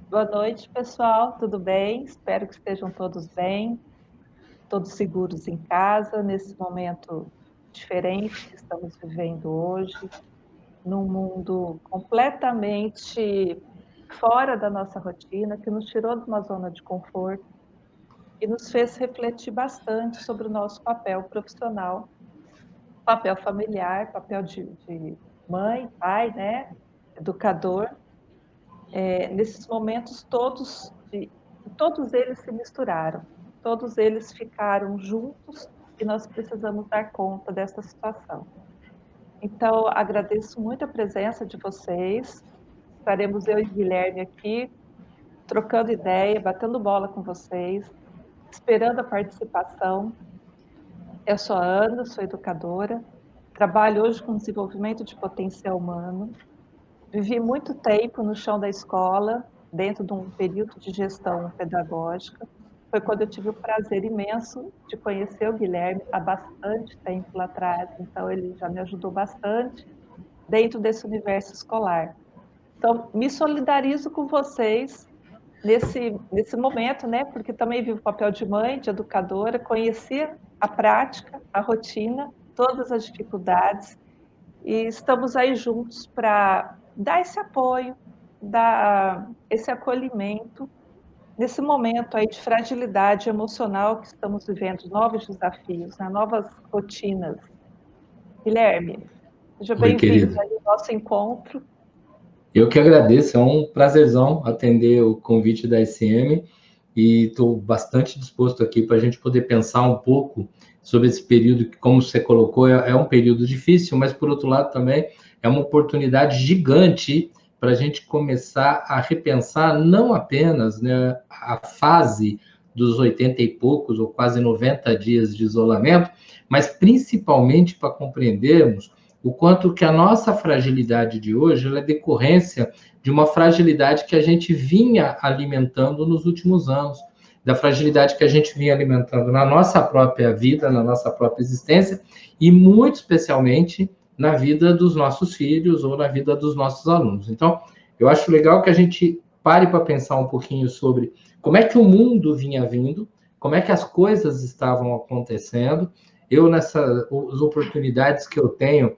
Boa noite, pessoal. Tudo bem? Espero que estejam todos bem, todos seguros em casa, nesse momento diferente que estamos vivendo hoje, num mundo completamente fora da nossa rotina, que nos tirou de uma zona de conforto e nos fez refletir bastante sobre o nosso papel profissional, papel familiar, papel de mãe, pai, né? Educador. Nesses momentos todos eles se misturaram, todos eles ficaram juntos e nós precisamos dar conta dessa situação. Então, agradeço muito a presença de vocês. Estaremos eu e Guilherme aqui, trocando ideia, batendo bola com vocês, esperando a participação. Eu sou a Ana, sou educadora, trabalho hoje com desenvolvimento de potencial humano. Vivi muito tempo no chão da escola, dentro de um período de gestão pedagógica. Foi quando eu tive o prazer imenso de conhecer o Guilherme há bastante tempo lá atrás, então ele já me ajudou bastante dentro desse universo escolar. Então, me solidarizo com vocês nesse momento, né? Porque também vivo o papel de mãe, de educadora, conheci a prática, a rotina, todas as dificuldades, e estamos aí juntos para dar esse apoio, dar esse acolhimento nesse momento aí de fragilidade emocional que estamos vivendo, novos desafios, né? Novas rotinas. Guilherme, seja Oi, bem-vindo querido. aí ao nosso encontro. Eu que agradeço, é um prazerzão atender o convite da SM e estou bastante disposto aqui para a gente poder pensar um pouco sobre esse período que, como você colocou, é um período difícil, mas por outro lado também é uma oportunidade gigante para a gente começar a repensar não apenas, né, a fase dos 80 e poucos ou quase 90 dias de isolamento, mas principalmente para compreendermos o quanto que a nossa fragilidade de hoje ela é decorrência de uma fragilidade que a gente vinha alimentando nos últimos anos, da fragilidade que a gente vinha alimentando na nossa própria vida, na nossa própria existência, e muito especialmente na vida dos nossos filhos ou na vida dos nossos alunos. Então, eu acho legal que a gente pare para pensar um pouquinho sobre como é que o mundo vinha vindo, como é que as coisas estavam acontecendo. Eu, nessas oportunidades que eu tenho,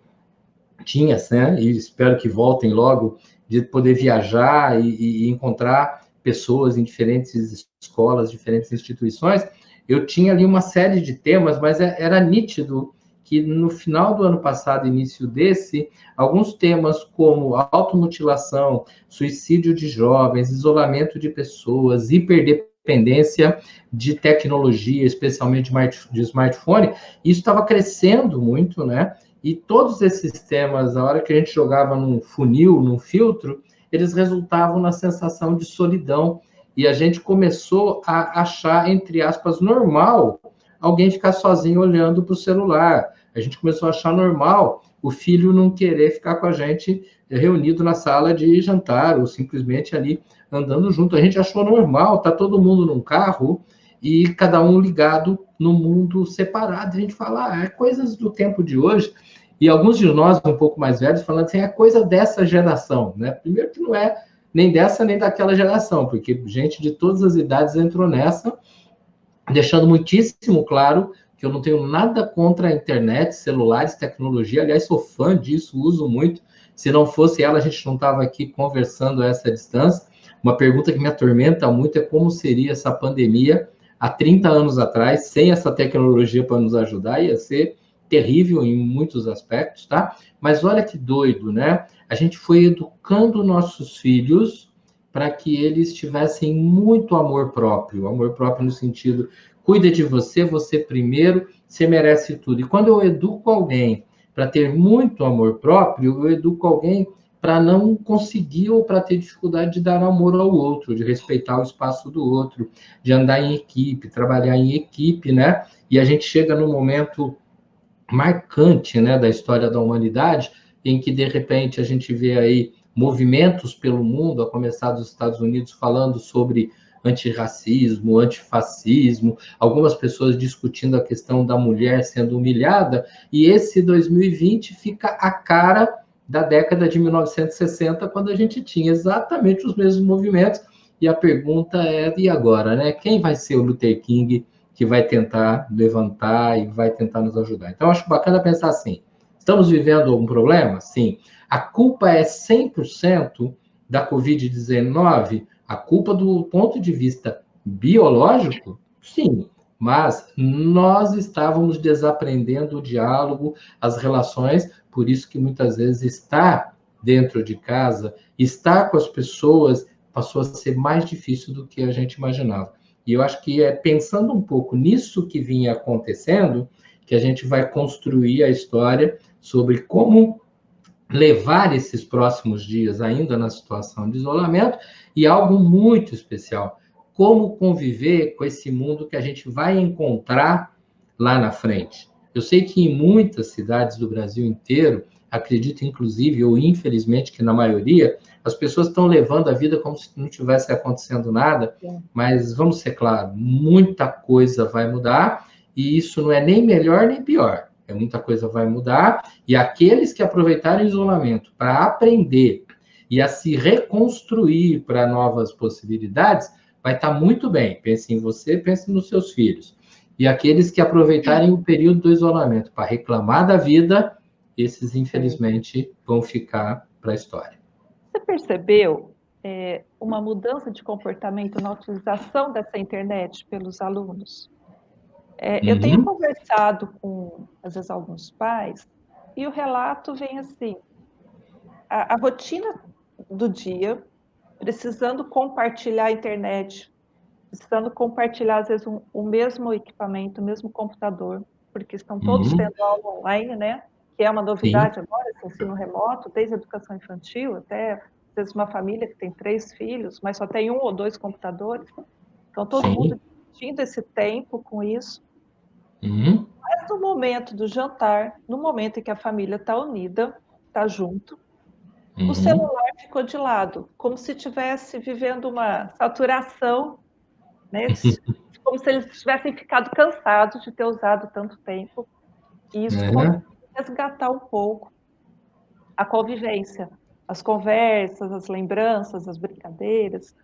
tinha, né, e espero que voltem logo, de poder viajar e encontrar pessoas em diferentes escolas, diferentes instituições, eu tinha ali uma série de temas, mas era nítido que no final do ano passado, início desse, alguns temas como automutilação, suicídio de jovens, isolamento de pessoas, hiperdependência de tecnologia, especialmente de smartphone, isso estava crescendo muito, né? E todos esses temas, na hora que a gente jogava num funil, num filtro, eles resultavam na sensação de solidão. E a gente começou a achar, entre aspas, normal alguém ficar sozinho olhando para o celular. A gente começou a achar normal o filho não querer ficar com a gente reunido na sala de jantar, ou simplesmente ali andando junto. A gente achou normal, tá todo mundo num carro e cada um ligado no mundo separado. A gente fala, é coisas do tempo de hoje. E alguns de nós, um pouco mais velhos, falando assim, é coisa dessa geração, né? Primeiro que não é nem dessa nem daquela geração, porque gente de todas as idades entrou nessa, deixando muitíssimo claro que eu não tenho nada contra a internet, celulares, tecnologia. Aliás, sou fã disso, uso muito. Se não fosse ela, a gente não estava aqui conversando a essa distância. Uma pergunta que me atormenta muito é como seria essa pandemia há 30 anos atrás, sem essa tecnologia para nos ajudar. Ia ser terrível em muitos aspectos, tá? Mas olha que doido, né? A gente foi educando nossos filhos para que eles tivessem muito amor próprio no sentido, cuida de você, você primeiro, você merece tudo. E quando eu educo alguém para ter muito amor próprio, eu educo alguém para não conseguir ou para ter dificuldade de dar amor ao outro, de respeitar o espaço do outro, de andar em equipe, trabalhar em equipe, né? E a gente chega num momento marcante, né, da história da humanidade, em que, de repente, a gente vê aí movimentos pelo mundo, a começar dos Estados Unidos, falando sobre antirracismo, antifascismo, algumas pessoas discutindo a questão da mulher sendo humilhada, e esse 2020 fica a cara da década de 1960, quando a gente tinha exatamente os mesmos movimentos, e a pergunta é, e agora, né? Quem vai ser o Luther King que vai tentar levantar e vai tentar nos ajudar? Então, acho bacana pensar assim, estamos vivendo algum problema? Sim. A culpa é 100% da Covid-19? A culpa do ponto de vista biológico? Sim. Mas nós estávamos desaprendendo o diálogo, as relações, por isso que muitas vezes estar dentro de casa, estar com as pessoas, passou a ser mais difícil do que a gente imaginava. E eu acho que é pensando um pouco nisso que vinha acontecendo, que a gente vai construir a história sobre como levar esses próximos dias ainda na situação de isolamento e algo muito especial, como conviver com esse mundo que a gente vai encontrar lá na frente. Eu sei que em muitas cidades do Brasil inteiro, acredito inclusive, ou infelizmente que na maioria, as pessoas estão levando a vida como se não tivesse acontecendo nada, mas vamos ser claros, muita coisa vai mudar e isso não é nem melhor nem pior. Muita coisa vai mudar, e aqueles que aproveitarem o isolamento para aprender e a se reconstruir para novas possibilidades, vai estar muito bem. Pense em você, pense nos seus filhos. E aqueles que aproveitarem o período do isolamento para reclamar da vida, esses, infelizmente, vão ficar para a história. Você percebeu uma mudança de comportamento na utilização dessa internet pelos alunos? Eu tenho conversado com, às vezes, alguns pais, e o relato vem assim, a rotina do dia, precisando compartilhar a internet, precisando compartilhar, às vezes, o mesmo equipamento, o mesmo computador, porque estão todos tendo aula online, né? Que é uma novidade agora, esse ensino remoto, desde a educação infantil, até, às vezes, uma família que tem 3 filhos, mas só tem 1 ou 2 computadores. Então, todo mundo dividindo esse tempo com isso. Mas no momento do jantar, no momento em que a família está unida, está junto, o celular ficou de lado, como se estivesse vivendo uma saturação, né? Como se eles tivessem ficado cansados de ter usado tanto tempo. E isso pode resgatar um pouco a convivência, as conversas, as lembranças, as brincadeiras.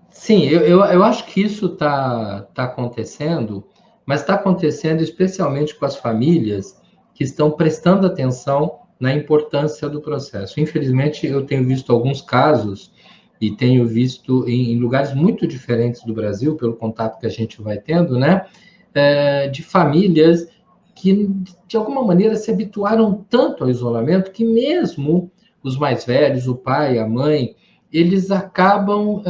Sim, eu acho que isso está acontecendo, mas está acontecendo especialmente com as famílias que estão prestando atenção na importância do processo. Infelizmente, eu tenho visto alguns casos, e tenho visto em lugares muito diferentes do Brasil, pelo contato que a gente vai tendo, né, de famílias que, de alguma maneira, se habituaram tanto ao isolamento que mesmo os mais velhos, o pai, a mãe, eles acabam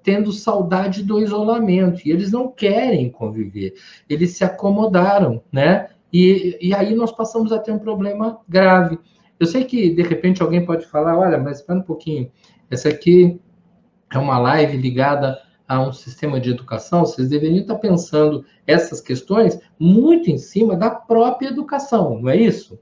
tendo saudade do isolamento, e eles não querem conviver, eles se acomodaram, né? E aí nós passamos a ter um problema grave. Eu sei que, de repente, alguém pode falar, olha, mas espera um pouquinho, essa aqui é uma live ligada a um sistema de educação, vocês deveriam estar pensando essas questões muito em cima da própria educação, não é isso?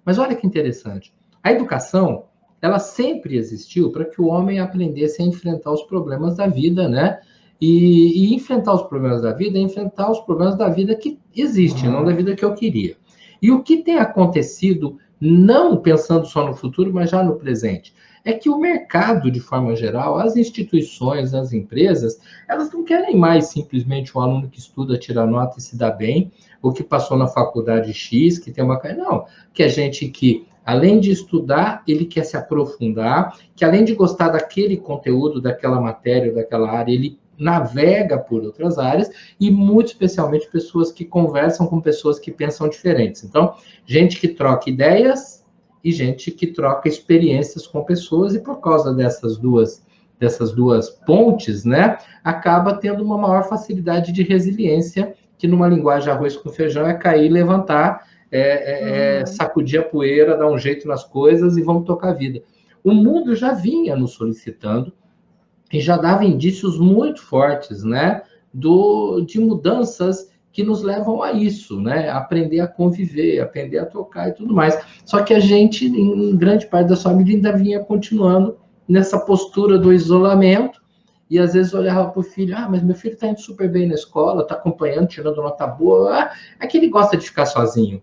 Mas olha que interessante, a educação, ela sempre existiu para que o homem aprendesse a enfrentar os problemas da vida, né? E enfrentar os problemas da vida é enfrentar os problemas da vida que existe, não da vida que eu queria. E o que tem acontecido, não pensando só no futuro, mas já no presente, é que o mercado, de forma geral, as instituições, as empresas, elas não querem mais simplesmente um aluno que estuda, tira nota e se dá bem, ou que passou na faculdade X, que tem uma... Não, que é gente que, além de estudar, ele quer se aprofundar, que além de gostar daquele conteúdo, daquela matéria, daquela área, ele navega por outras áreas, e muito especialmente pessoas que conversam com pessoas que pensam diferentes. Então, gente que troca ideias e gente que troca experiências com pessoas, e por causa dessas duas pontes, né, acaba tendo uma maior facilidade de resiliência, que numa linguagem arroz com feijão é cair, levantar, sacudir a poeira, dar um jeito nas coisas e vamos tocar a vida. O mundo já vinha nos solicitando e já dava indícios muito fortes, né, de mudanças que nos levam a isso, né, aprender a conviver, aprender a tocar e tudo mais. Só que a gente, em grande parte da sua vida, ainda vinha continuando nessa postura do isolamento, e às vezes olhava para o filho, mas meu filho está indo super bem na escola, está acompanhando, tirando nota boa, é que ele gosta de ficar sozinho,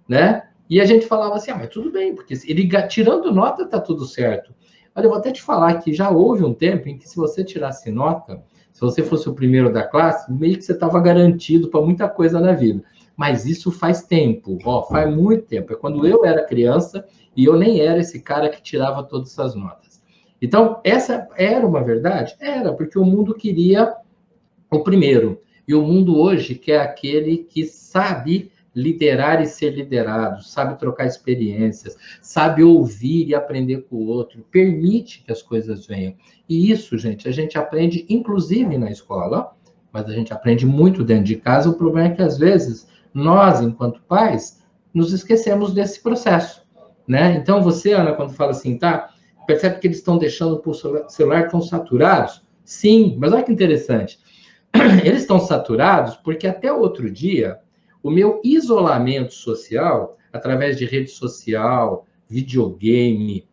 né? E a gente falava assim, mas tudo bem, porque ele tirando nota está tudo certo. Olha, eu vou até te falar que já houve um tempo em que se você tirasse nota, se você fosse o primeiro da classe, meio que você estava garantido para muita coisa na vida. Mas isso faz tempo, ó, faz muito tempo. É quando eu era criança e eu nem era esse cara que tirava todas essas notas. Então, essa era uma verdade? Era, porque o mundo queria o primeiro. E o mundo hoje quer aquele que sabe liderar e ser liderado, sabe trocar experiências, sabe ouvir e aprender com o outro, permite que as coisas venham. E isso, gente, a gente aprende inclusive na escola, mas a gente aprende muito dentro de casa. O problema é que às vezes nós, enquanto pais, nos esquecemos desse processo, né? Então você, Ana, quando fala assim, tá, percebe que eles estão deixando o celular tão saturados? Sim, mas olha que interessante. Eles estão saturados porque até outro dia o meu isolamento social, através de rede social, videogame,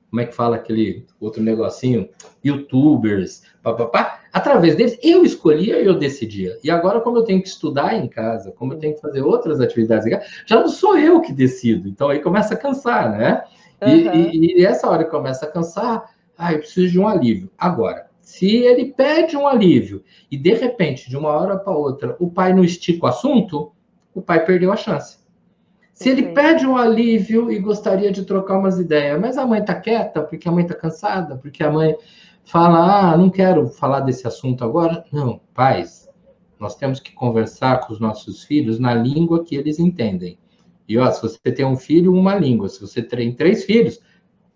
como é que fala aquele outro negocinho? YouTubers, papapá, através deles eu escolhia e eu decidia. E agora, como eu tenho que estudar em casa, como eu tenho que fazer outras atividades em casa, já não sou eu que decido. Então aí começa a cansar, né? Aham. E essa hora que começa a cansar, eu preciso de um alívio. Agora, se ele pede um alívio e de repente, de uma hora para outra, o pai não estica o assunto, o pai perdeu a chance. Se ele Perfeito. pede um alívio e gostaria de trocar umas ideias, mas a mãe está quieta, porque a mãe está cansada, porque a mãe fala, não quero falar desse assunto agora. Não, pais, nós temos que conversar com os nossos filhos na língua que eles entendem. E ó, se você tem um filho, uma língua. Se você tem 3 filhos,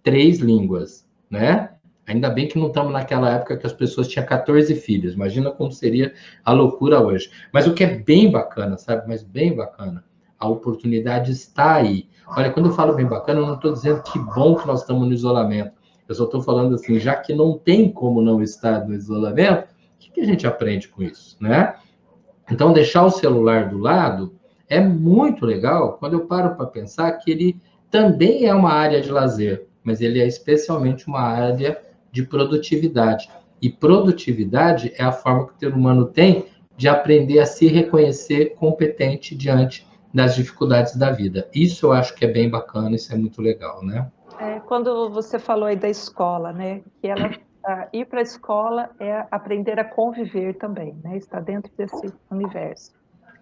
3 línguas, né? Ainda bem que não estamos naquela época que as pessoas tinham 14 filhos. Imagina como seria a loucura hoje. Mas o que é bem bacana, sabe? Mas bem bacana, a oportunidade está aí. Olha, quando eu falo bem bacana, eu não estou dizendo que bom que nós estamos no isolamento. Eu só estou falando assim, já que não tem como não estar no isolamento, o que a gente aprende com isso, né? Então, deixar o celular do lado é muito legal quando eu paro para pensar que ele também é uma área de lazer, mas ele é especialmente uma área de produtividade. E produtividade é a forma que o ser humano tem de aprender a se reconhecer competente diante das dificuldades da vida. Isso eu acho que é bem bacana, isso é muito legal, né? Quando você falou aí da escola, né, que ir para a escola é aprender a conviver também, né, está dentro desse universo.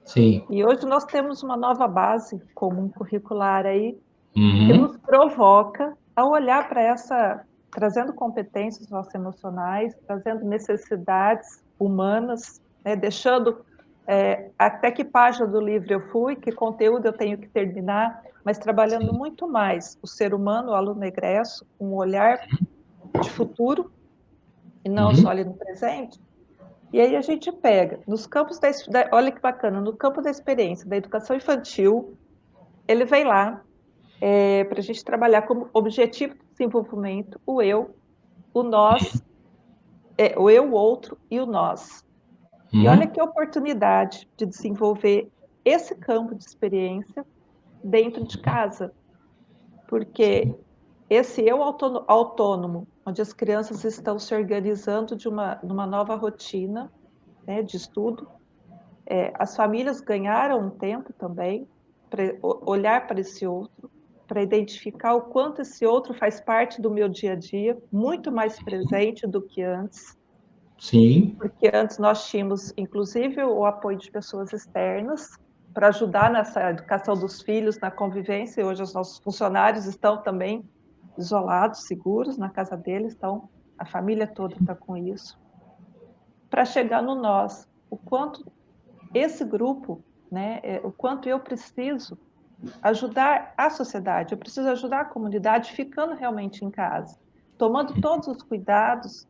Sim. E hoje nós temos uma nova base comum curricular aí, que Uhum. nos provoca a olhar para trazendo competências socioemocionais, trazendo necessidades humanas, né, deixando até que página do livro eu fui, que conteúdo eu tenho que terminar, mas trabalhando Sim. muito mais o ser humano, o aluno egresso, com um olhar de futuro e não só Uhum. ali no presente. E aí a gente pega nos campos olha que bacana, no campo da experiência da educação infantil, ele vem lá para a gente trabalhar como objetivo de desenvolvimento o eu, o nós, o eu, o outro e o nós. E olha Uhum. que oportunidade de desenvolver esse campo de experiência dentro de casa, porque Sim. esse eu autônomo, onde as crianças estão se organizando numa nova rotina, né, de estudo, as famílias ganharam um tempo também para olhar para esse outro, para identificar o quanto esse outro faz parte do meu dia a dia, muito mais presente do que antes, Sim. porque antes nós tínhamos, inclusive, o apoio de pessoas externas para ajudar nessa educação dos filhos, na convivência, e hoje os nossos funcionários estão também isolados, seguros na casa deles, então a família toda está com isso. Para chegar no nós, o quanto esse grupo, né, o quanto eu preciso ajudar a sociedade, eu preciso ajudar a comunidade ficando realmente em casa, tomando todos os cuidados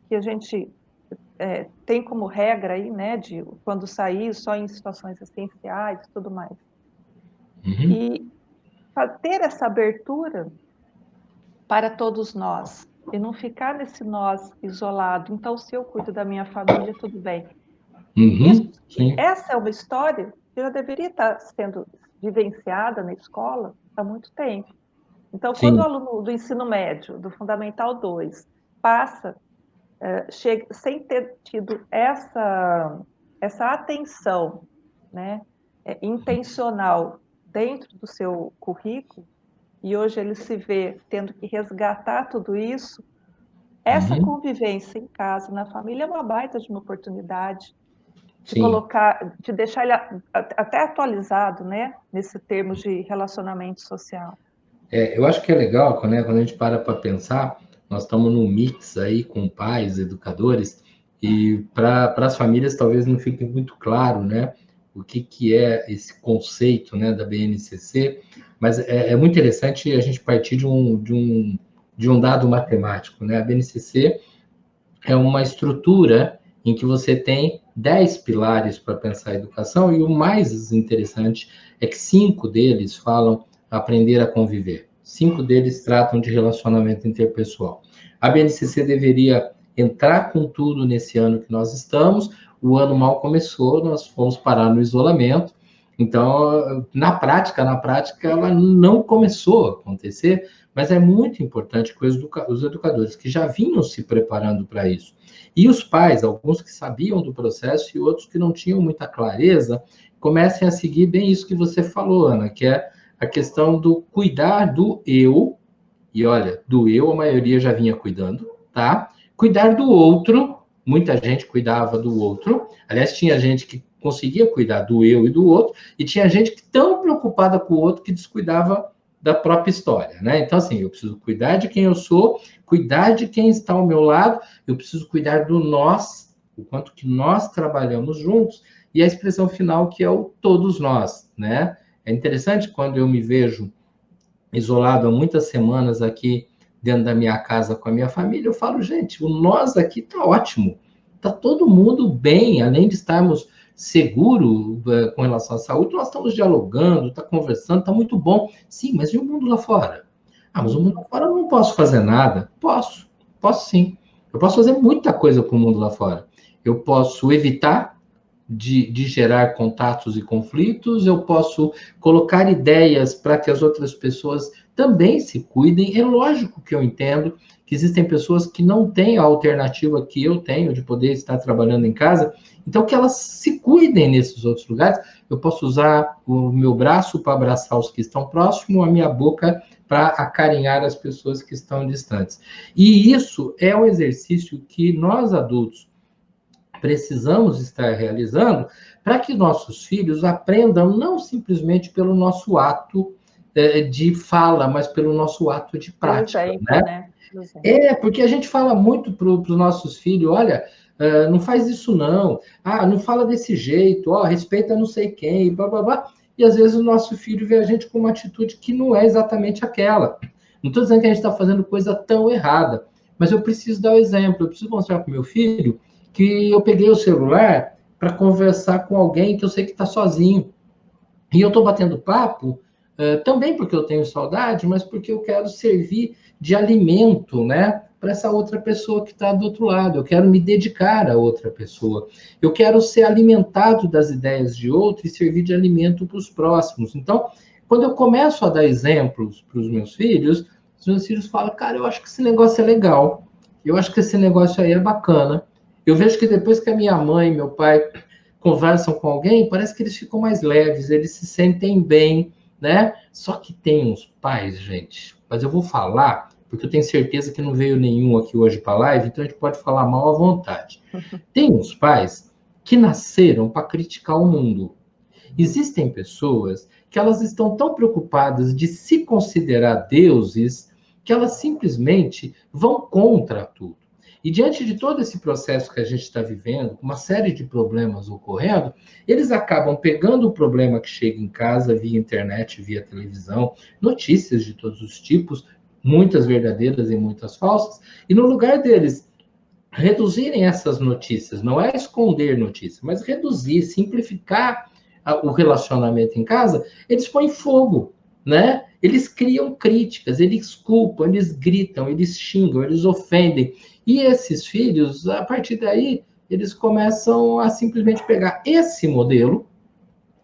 que a gente tem como regra aí, né, de quando sair só em situações essenciais e tudo mais. Uhum. E ter essa abertura para todos nós, e não ficar nesse nós isolado. Então, se eu cuido da minha família, tudo bem. Isso, Uhum. Sim. essa é uma história que já deveria estar sendo vivenciada na escola há muito tempo. Então, quando o Sim. aluno do ensino médio, do Fundamental 2, passa, chega, sem ter tido essa atenção, né, intencional dentro do seu currículo, e hoje ele se vê tendo que resgatar tudo isso, essa Uhum. convivência em casa, na família, é uma baita de uma oportunidade de Sim. colocar, de deixar ele até atualizado, né, nesse termo de relacionamento social. Eu acho que é legal, né, quando a gente para pensar, nós estamos num mix aí com pais, educadores, e para as famílias talvez não fique muito claro, né, o que é esse conceito, né, da BNCC, mas é muito interessante a gente partir de um dado matemático, né, a BNCC é uma estrutura em que você tem 10 pilares para pensar a educação, e o mais interessante é que 5 deles falam aprender a conviver. 5 deles tratam de relacionamento interpessoal. A BNCC deveria entrar com tudo nesse ano que nós estamos, o ano mal começou, nós fomos parar no isolamento, então, na prática, ela não começou a acontecer, mas é muito importante que os educadores que já vinham se preparando para isso, e os pais, alguns que sabiam do processo e outros que não tinham muita clareza, comecem a seguir bem isso que você falou, Ana, que é a questão do cuidar do eu, e olha, do eu a maioria já vinha cuidando, tá? Cuidar do outro, muita gente cuidava do outro, aliás, tinha gente que conseguia cuidar do eu e do outro, e tinha gente que tão preocupada com o outro que descuidava da própria história, né? Então, assim, eu preciso cuidar de quem eu sou, cuidar de quem está ao meu lado, eu preciso cuidar do nós, o quanto que nós trabalhamos juntos, e a expressão final que é o todos nós, né? É interessante quando eu me vejo isolado há muitas semanas aqui dentro da minha casa com a minha família, eu falo, gente, o nós aqui tá ótimo, tá todo mundo bem, além de estarmos seguros com relação à saúde, nós estamos dialogando, tá conversando, tá muito bom. Sim, mas e o mundo lá fora? Ah, mas o mundo lá fora eu não posso fazer nada. Posso sim. Eu posso fazer muita coisa com o mundo lá fora. Eu posso evitar de gerar contatos e conflitos, eu posso colocar ideias para que as outras pessoas também se cuidem. É lógico que eu entendo que existem pessoas que não têm a alternativa que eu tenho de poder estar trabalhando em casa, então que elas se cuidem nesses outros lugares. Eu posso usar o meu braço para abraçar os que estão próximos, a minha boca para acarinhar as pessoas que estão distantes. E isso é um exercício que nós adultos precisamos estar realizando para que nossos filhos aprendam não simplesmente pelo nosso ato de fala, mas pelo nosso ato de Pelo prática, exemplo, né? né? Pelo exemplo. Porque a gente fala muito para os nossos filhos, olha, não faz isso não, não fala desse jeito, respeita não sei quem, blá, blá, blá. E às vezes o nosso filho vê a gente com uma atitude que não é exatamente aquela. Não estou dizendo que a gente está fazendo coisa tão errada, mas eu preciso dar o exemplo, eu preciso mostrar para o meu filho que eu peguei o celular para conversar com alguém que eu sei que está sozinho. E eu estou batendo papo também porque eu tenho saudade, mas porque eu quero servir de alimento, né, para essa outra pessoa que está do outro lado. Eu quero me dedicar a outra pessoa. Eu quero ser alimentado das ideias de outro e servir de alimento para os próximos. Então, quando eu começo a dar exemplos para os meus filhos falam, cara, eu acho que esse negócio é legal. Eu acho que esse negócio aí é bacana. Eu vejo que depois que a minha mãe e meu pai conversam com alguém, parece que eles ficam mais leves, eles se sentem bem, né? Só que tem uns pais, gente, mas eu vou falar, porque eu tenho certeza que não veio nenhum aqui hoje para a live, então a gente pode falar mal à vontade. Tem uns pais que nasceram para criticar o mundo. Existem pessoas que elas estão tão preocupadas de se considerar deuses que elas simplesmente vão contra tudo. E diante de todo esse processo que a gente está vivendo, com uma série de problemas ocorrendo, eles acabam pegando o problema que chega em casa via internet, via televisão, notícias de todos os tipos, muitas verdadeiras e muitas falsas, e no lugar deles reduzirem essas notícias, não é esconder notícias, mas reduzir, simplificar o relacionamento em casa, eles põem fogo, né? Eles criam críticas, eles culpam, eles gritam, eles xingam, eles ofendem. E esses filhos, a partir daí, eles começam a simplesmente pegar esse modelo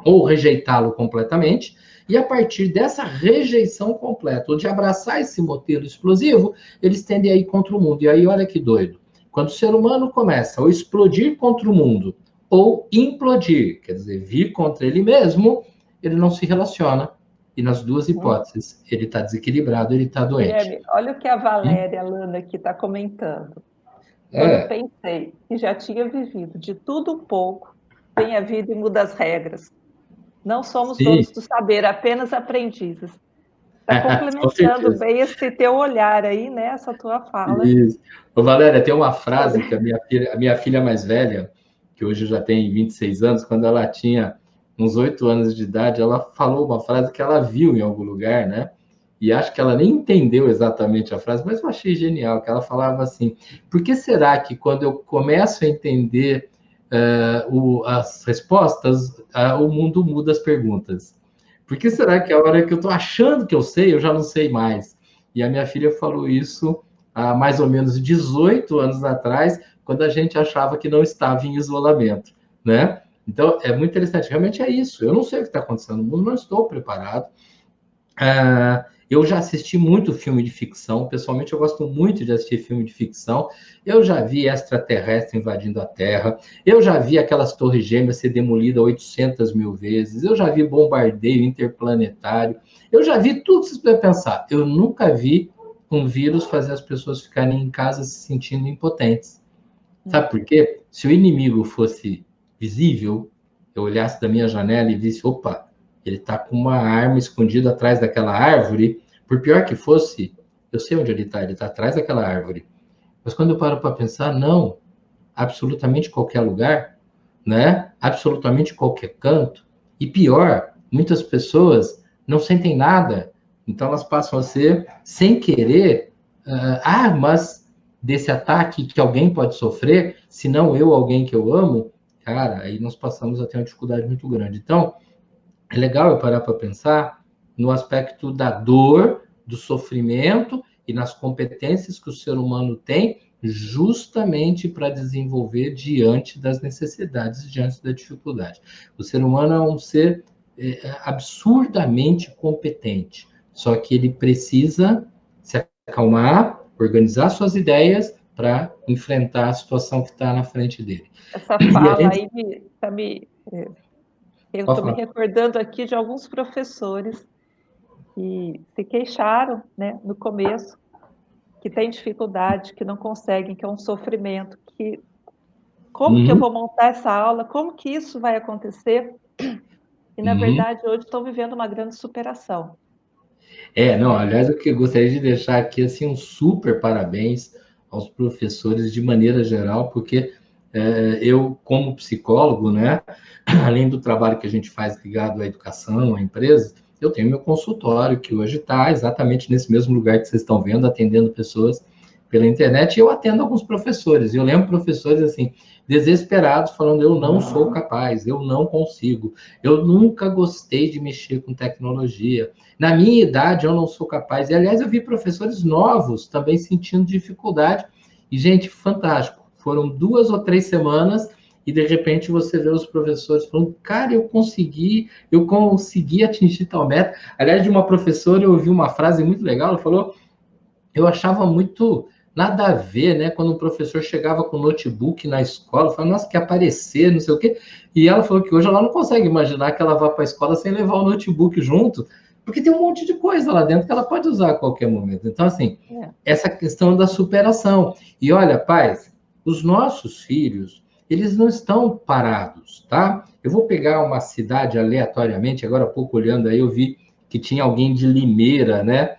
ou rejeitá-lo completamente, e a partir dessa rejeição completa, ou de abraçar esse modelo explosivo, eles tendem a ir contra o mundo. E aí, olha que doido. Quando o ser humano começa a explodir contra o mundo, ou implodir, quer dizer, vir contra ele mesmo, ele não se relaciona, e nas duas hipóteses, ele está desequilibrado, ele está doente. Guilherme, olha o que a Valéria Lana aqui está comentando. Quando É, pensei que já tinha vivido de tudo um pouco, vem a vida e muda as regras. Não somos sim, donos do saber, apenas aprendizes. Está com complementando certeza. bem esse teu olhar aí, né? Essa tua fala. Isso. Ô, Valéria, tem uma frase que a minha filha mais velha, que hoje já tem 26 anos, quando ela tinha uns 8 anos de idade, ela falou uma frase que ela viu em algum lugar, né? E acho que ela nem entendeu exatamente a frase, mas eu achei genial, que ela falava assim, por que será que quando eu começo a entender as respostas, o mundo muda as perguntas? Por que será que a hora que eu estou achando que eu sei, eu já não sei mais? E a minha filha falou isso há mais ou menos 18 anos atrás, quando a gente achava que não estava em isolamento, né? Então, é muito interessante. Realmente é isso. Eu não sei o que está acontecendo no mundo, não estou preparado. Eu já assisti muito filme de ficção, pessoalmente eu gosto muito de assistir filme de ficção. Eu já vi extraterrestre invadindo a Terra, eu já vi aquelas torres gêmeas ser demolidas 800 mil vezes, eu já vi bombardeio interplanetário, eu já vi tudo que vocês podem pensar. Eu nunca vi um vírus fazer as pessoas ficarem em casa se sentindo impotentes. Sabe por quê? Se o inimigo fosse visível, eu olhasse da minha janela e visse, opa, ele está com uma arma escondida atrás daquela árvore, por pior que fosse, eu sei onde ele está atrás daquela árvore. Mas quando eu paro para pensar, não, absolutamente qualquer lugar, né? Absolutamente qualquer canto. E pior, muitas pessoas não sentem nada, então elas passam a ser, sem querer, armas desse ataque que alguém pode sofrer, se não eu, alguém que eu amo, cara, aí nós passamos a ter uma dificuldade muito grande. Então, é legal eu parar para pensar no aspecto da dor, do sofrimento e nas competências que o ser humano tem justamente para desenvolver diante das necessidades, diante da dificuldade. O ser humano é um ser absurdamente competente, só que ele precisa se acalmar, organizar suas ideias para enfrentar a situação que está na frente dele. Essa E a fala gente aí eu pode estou me falar. recordando aqui de alguns professores que se queixaram, né, no começo, que têm dificuldade, que não conseguem, que é um sofrimento, que como que eu Uhum, vou montar essa aula, como que isso vai acontecer? E na uhum. verdade hoje estão vivendo uma grande superação, Não, né? aliás, eu que gostaria de deixar aqui assim um super parabéns aos professores de maneira geral, porque eu, como psicólogo, né, além do trabalho que a gente faz ligado à educação, à empresa, eu tenho meu consultório, que hoje está exatamente nesse mesmo lugar que vocês estão vendo, atendendo pessoas pela internet, e eu atendo alguns professores. Eu lembro professores assim, desesperados, falando: eu não sou capaz, eu não consigo, eu nunca gostei de mexer com tecnologia. Na minha idade, eu não sou capaz. E, aliás, eu vi professores novos também sentindo dificuldade. E, gente, fantástico. Foram 2 ou 3 semanas e, de repente, você vê os professores falando, cara, eu consegui atingir tal meta. Aliás, de uma professora, eu ouvi uma frase muito legal. Ela falou, eu achava muito nada a ver, né? Quando o professor chegava com o notebook na escola, eu falava, nossa, quer aparecer, não sei o quê. E ela falou que hoje ela não consegue imaginar que ela vá para a escola sem levar o notebook junto, porque tem um monte de coisa lá dentro que ela pode usar a qualquer momento. Então, assim, É. essa questão da superação. E olha, pais, os nossos filhos, eles não estão parados, tá? Eu vou pegar uma cidade aleatoriamente, agora há pouco olhando aí, eu vi que tinha alguém de Limeira, né?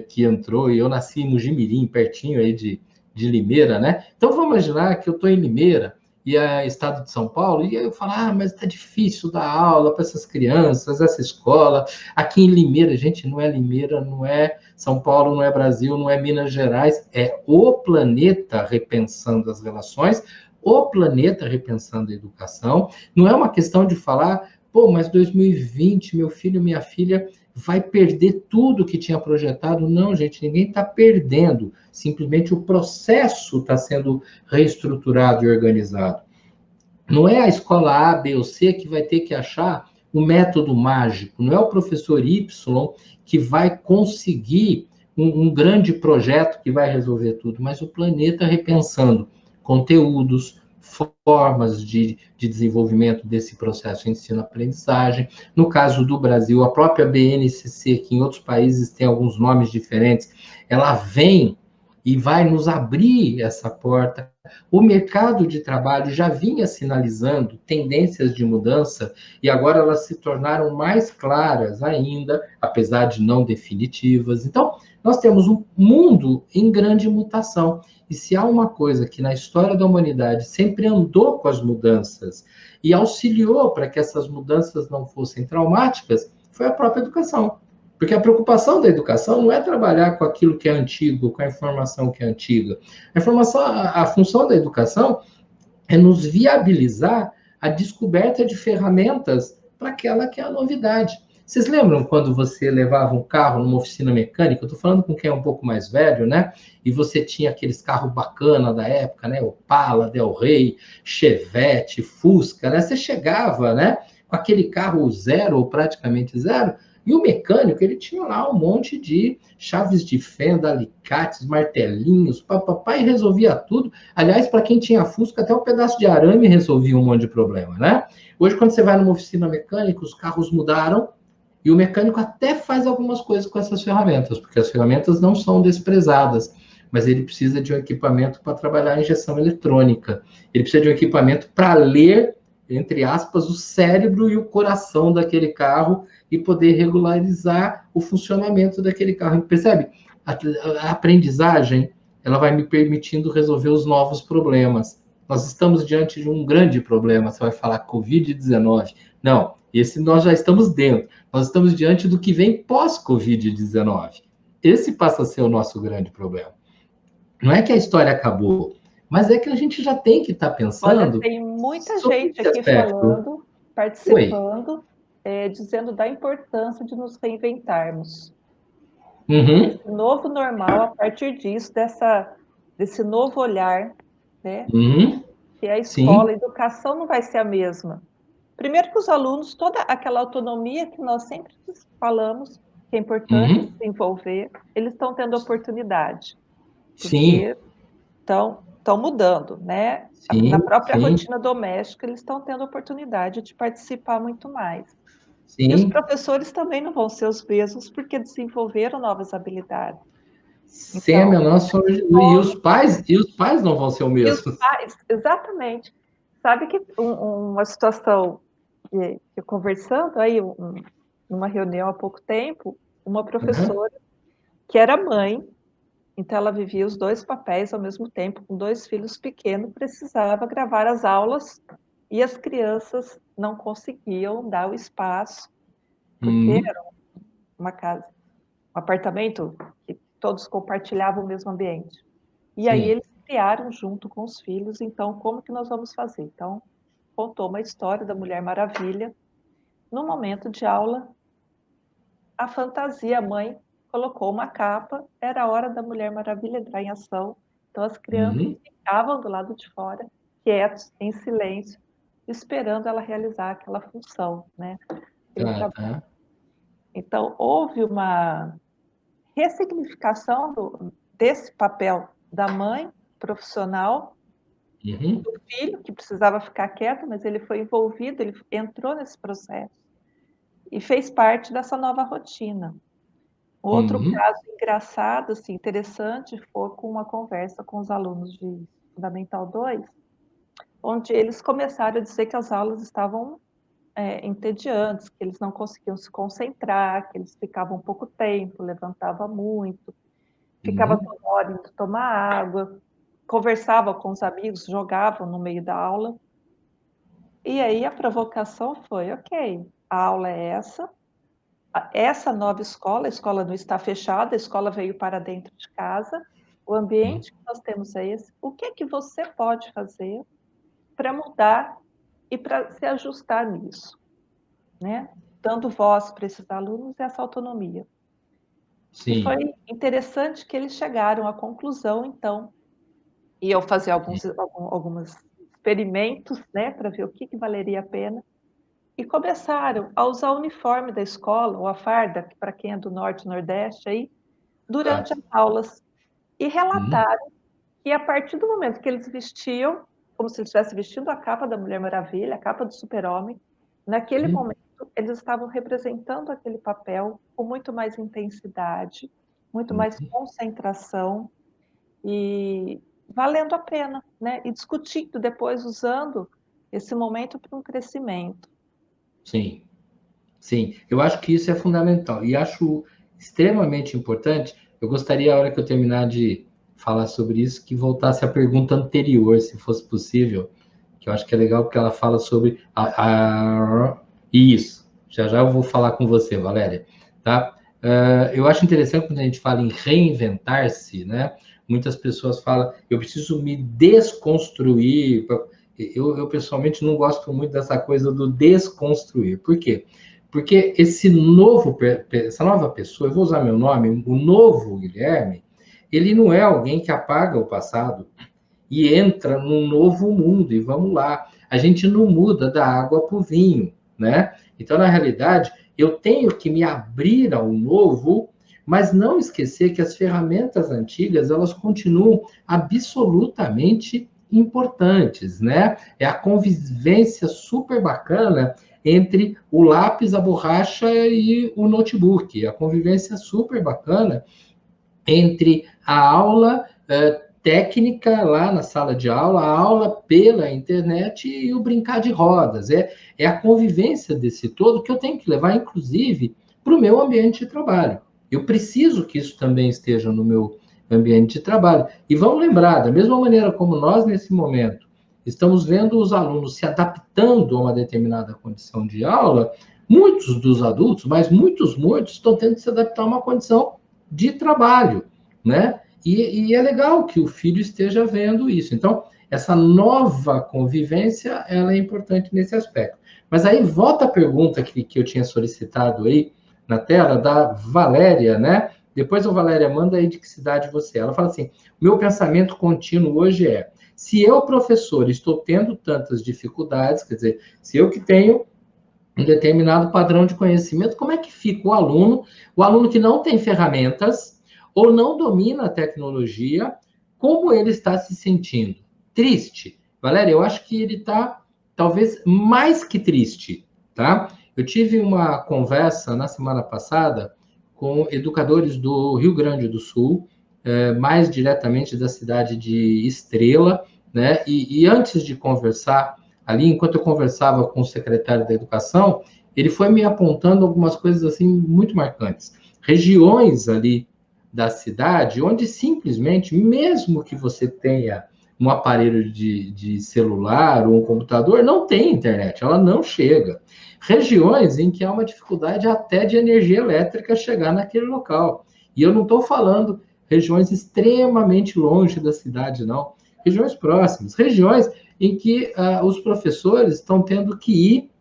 Que entrou, e eu nasci em Mujimirim, pertinho aí de Limeira, né? Então, vamos imaginar que eu estou em Limeira, e é estado de São Paulo, e aí eu falo, mas está difícil dar aula para essas crianças, essa escola. Aqui em Limeira, gente, não é Limeira, não é São Paulo, não é Brasil, não é Minas Gerais, é o planeta repensando as relações, o planeta repensando a educação. Não é uma questão de falar, pô, mas 2020, meu filho, minha filha vai perder tudo que tinha projetado. Não, gente, ninguém está perdendo. Simplesmente o processo está sendo reestruturado e organizado. Não é a escola A, B ou C que vai ter que achar o método mágico. Não é o professor Y que vai conseguir um grande projeto que vai resolver tudo, mas o planeta repensando conteúdos, formas de desenvolvimento desse processo de ensino-aprendizagem. No caso do Brasil, a própria BNCC, que em outros países tem alguns nomes diferentes, ela vem e vai nos abrir essa porta. O mercado de trabalho já vinha sinalizando tendências de mudança e agora elas se tornaram mais claras ainda, apesar de não definitivas. Então, nós temos um mundo em grande mutação. E se há uma coisa que na história da humanidade sempre andou com as mudanças e auxiliou para que essas mudanças não fossem traumáticas, foi a própria educação. Porque a preocupação da educação não é trabalhar com aquilo que é antigo, com a informação que é antiga. A função da educação é nos viabilizar a descoberta de ferramentas para aquela que é a novidade. Vocês lembram quando você levava um carro numa oficina mecânica? Eu estou falando com quem é um pouco mais velho, né? E você tinha aqueles carros bacana da época, né? Opala, Del Rey, Chevette, Fusca, né? Você chegava, né? Com aquele carro zero ou praticamente zero, e o mecânico, ele tinha lá um monte de chaves de fenda, alicates, martelinhos, papapá, e resolvia tudo. Aliás, para quem tinha Fusca, até um pedaço de arame resolvia um monte de problema, né? Hoje, quando você vai numa oficina mecânica, os carros mudaram e o mecânico até faz algumas coisas com essas ferramentas, porque as ferramentas não são desprezadas, mas ele precisa de um equipamento para trabalhar a injeção eletrônica. Ele precisa de um equipamento para ler, entre aspas, o cérebro e o coração daquele carro e poder regularizar o funcionamento daquele carro. Percebe? A aprendizagem, ela vai me permitindo resolver os novos problemas. Nós estamos diante de um grande problema. Você vai falar Covid-19. Não, esse nós já estamos dentro. Nós estamos diante do que vem pós-Covid-19. Esse passa a ser o nosso grande problema. Não é que a história acabou, mas é que a gente já tem que estar Olha, pensando tem muita sobre gente esse aqui aspecto. falando, Oi. participando, dizendo da importância de nos reinventarmos. Uhum. Esse novo normal, a partir disso, desse novo olhar, né? Uhum. Que a Sim. escola, a educação não vai ser a mesma. Primeiro que os alunos, toda aquela autonomia que nós sempre falamos, que é importante Uhum. desenvolver, eles estão tendo oportunidade, Sim. porque estão mudando, né? Na Sim. própria Sim. rotina doméstica, eles estão tendo oportunidade de participar muito mais. E os Sim. professores também não vão ser os mesmos, porque desenvolveram novas habilidades. Sem a Então, menor sombra de dúvida. E os pais não vão ser o e os mesmo. pais, exatamente. Sabe que uma situação que eu conversando aí, numa reunião há pouco tempo, uma Uhum. professora que era mãe, então ela vivia os 2 papéis ao mesmo tempo, com 2 filhos pequenos, precisava gravar as aulas e as crianças não conseguiam dar o espaço, porque Uhum. era uma casa, um apartamento que todos compartilhavam o mesmo ambiente. E aí Sim. eles criaram junto com os filhos, então como que nós vamos fazer? Então, contou uma história da Mulher Maravilha. No momento de aula, a fantasia, a mãe colocou uma capa, era a hora da Mulher Maravilha entrar em ação, então as crianças Uhum. ficavam do lado de fora, quietos, em silêncio, esperando ela realizar aquela função, né, aquele Tá, trabalho. tá. Então houve uma ressignificação desse papel da mãe profissional, Uhum. do filho que precisava ficar quieto, mas ele foi envolvido, ele entrou nesse processo e fez parte dessa nova rotina. Outro Uhum. caso engraçado, assim, interessante, foi com uma conversa com os alunos de Fundamental 2, onde eles começaram a dizer que as aulas estavam, entediantes, que eles não conseguiam se concentrar, que eles ficavam pouco tempo, levantava muito, ficava Uhum. toda hora indo tomar água, conversava com os amigos, jogavam no meio da aula. E aí a provocação foi: "Ok, a aula é essa, essa nova escola, a escola não está fechada, a escola veio para dentro de casa, o Uhum. ambiente que nós temos é esse, o que é que você pode fazer para mudar e para se ajustar nisso, né, dando voz para esses alunos e essa autonomia". E foi Sim. interessante que eles chegaram à conclusão, então, iam fazer algumas experimentos, né, para ver o que que valeria a pena, e começaram a usar o uniforme da escola, ou a farda, que para quem é do norte e nordeste aí, Tá. durante as aulas, e Uhum. relataram que a partir do momento que eles vestiam, como se estivesse vestindo a capa da Mulher Maravilha, a capa do Super-Homem. Naquele momento, eles estavam representando aquele papel com muito mais intensidade, muito mais concentração e valendo a pena, né, e discutindo depois, usando esse momento para um crescimento. Sim, sim. Eu acho que isso é fundamental e acho extremamente importante. Eu gostaria, a hora que eu terminar de falar sobre isso, que voltasse à pergunta anterior, se fosse possível, que eu acho que é legal porque ela fala sobre isso. Já já eu vou falar com você, Valéria, tá? Eu acho interessante quando a gente fala em reinventar-se, né? Muitas pessoas falam, eu preciso me desconstruir. Eu pessoalmente não gosto muito dessa coisa do desconstruir. Por quê? Porque essa nova pessoa, eu vou usar meu nome, o novo Guilherme, ele não é alguém que apaga o passado e entra num novo mundo, e vamos lá. A gente não muda da água para o vinho, né? Então, na realidade, eu tenho que me abrir ao novo, mas não esquecer que as ferramentas antigas, elas continuam absolutamente importantes, né? É a convivência super bacana entre o lápis, a borracha e o notebook. A convivência super bacana entre a aula técnica lá na sala de aula, a aula pela internet e o brincar de rodas. É a convivência desse todo que eu tenho que levar, inclusive, para o meu ambiente de trabalho. Eu preciso que isso também esteja no meu ambiente de trabalho. E vamos lembrar, da mesma maneira como nós, nesse momento, estamos vendo os alunos se adaptando a uma determinada condição de aula, muitos dos adultos, mas muitos estão tendo que se adaptar a uma condição de trabalho, né? E é legal que o filho esteja vendo isso. Então, essa nova convivência, ela é importante nesse aspecto. Mas aí volta a pergunta que eu tinha solicitado aí na tela, da Valéria, né? Depois a Valéria manda aí de que cidade você é. Ela fala assim, o meu pensamento contínuo hoje é, se eu, professor, estou tendo tantas dificuldades, quer dizer, se eu que tenho um determinado padrão de conhecimento, como é que fica o aluno que não tem ferramentas ou não domina a tecnologia, como ele está se sentindo? Triste. Valéria, eu acho que ele está talvez mais que triste, tá? Eu tive uma conversa na semana passada com educadores do Rio Grande do Sul, mais diretamente da cidade de Estrela, né? E antes de conversar ali, enquanto eu conversava com o secretário da Educação, ele foi me apontando algumas coisas assim muito marcantes. Regiões ali da cidade, onde simplesmente, mesmo que você tenha um aparelho de celular ou um computador, não tem internet, ela não chega. Regiões em que há uma dificuldade até de energia elétrica chegar naquele local. E eu não estou falando regiões extremamente longe da cidade, não. Regiões próximas, regiões em que os professores estão tendo que ir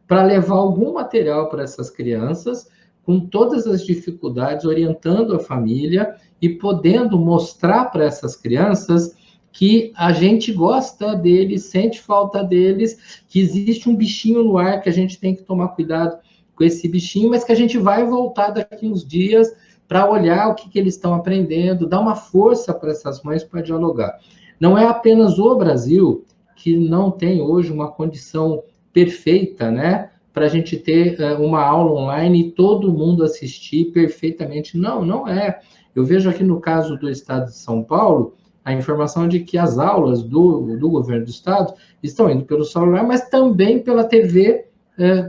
para levar algum material para essas crianças, com todas as dificuldades, orientando a família e podendo mostrar para essas crianças que a gente gosta deles, sente falta deles, que existe um bichinho no ar, que a gente tem que tomar cuidado com esse bichinho, mas que a gente vai voltar daqui uns dias para olhar o que eles estão aprendendo, dar uma força para essas mães para dialogar. Não é apenas o Brasil que não tem hoje uma condição perfeita, né? Para a gente ter uma aula online e todo mundo assistir perfeitamente. Não, não é. Eu vejo aqui no caso do estado de São Paulo, a informação de que as aulas do governo do estado estão indo pelo celular, mas também pela TV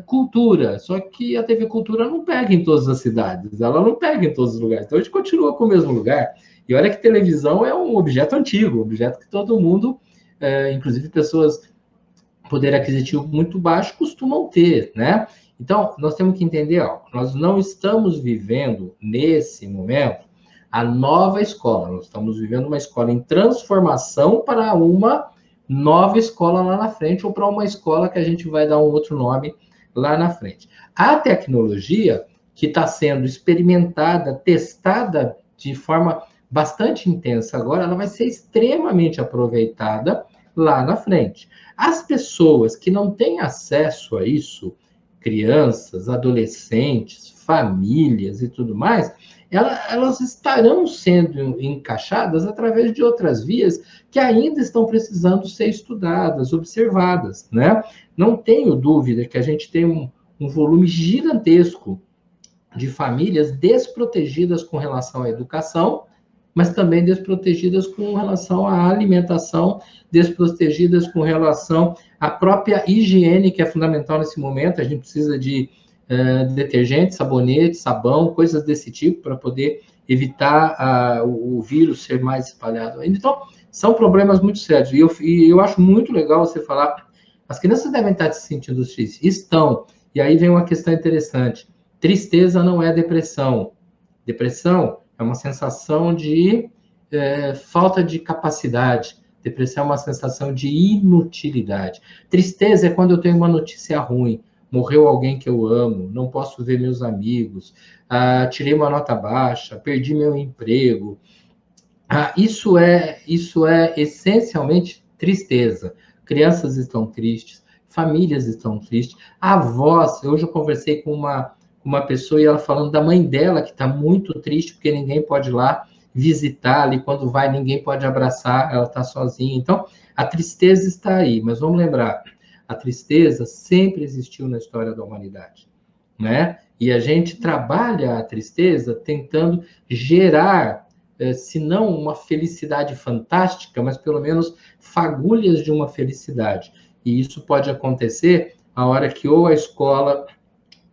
Cultura. Só que a TV Cultura não pega em todas as cidades, ela não pega em todos os lugares. Então a gente continua com o mesmo lugar. E olha que televisão é um objeto antigo, um objeto que todo mundo, inclusive pessoas poder aquisitivo muito baixo, costumam ter, né? Então, nós temos que entender algo. Nós não estamos vivendo, nesse momento, a nova escola. Nós estamos vivendo uma escola em transformação para uma nova escola lá na frente, ou para uma escola que a gente vai dar um outro nome lá na frente. A tecnologia, que está sendo experimentada, testada de forma bastante intensa agora, ela vai ser extremamente aproveitada lá na frente. As pessoas que não têm acesso a isso, crianças, adolescentes, famílias e tudo mais, elas estarão sendo encaixadas através de outras vias que ainda estão precisando ser estudadas, observadas, né? Não tenho dúvida que a gente tem um volume gigantesco de famílias desprotegidas com relação à educação, mas também desprotegidas com relação à alimentação, desprotegidas com relação à própria higiene, que é fundamental nesse momento. A gente precisa de detergente, sabonete, sabão, coisas desse tipo, para poder evitar o vírus ser mais espalhado ainda. Então, são problemas muito sérios. E eu acho muito legal você falar, as crianças devem estar se sentindo tristes. Estão. E aí vem uma questão interessante. Tristeza não é depressão. Depressão é uma sensação de falta de capacidade. Depressão é uma sensação de inutilidade. Tristeza é quando eu tenho uma notícia ruim. Morreu alguém que eu amo, não posso ver meus amigos, tirei uma nota baixa, perdi meu emprego. Isso é essencialmente tristeza. Crianças estão tristes, famílias estão tristes. Avós, hoje eu conversei com uma pessoa e ela falando da mãe dela, que está muito triste porque ninguém pode ir lá visitá-la, e quando vai ninguém pode abraçar, ela está sozinha. Então, a tristeza está aí, mas vamos lembrar, a tristeza sempre existiu na história da humanidade, né? E a gente trabalha a tristeza tentando gerar, se não uma felicidade fantástica, mas pelo menos fagulhas de uma felicidade. E isso pode acontecer a hora que ou a escola,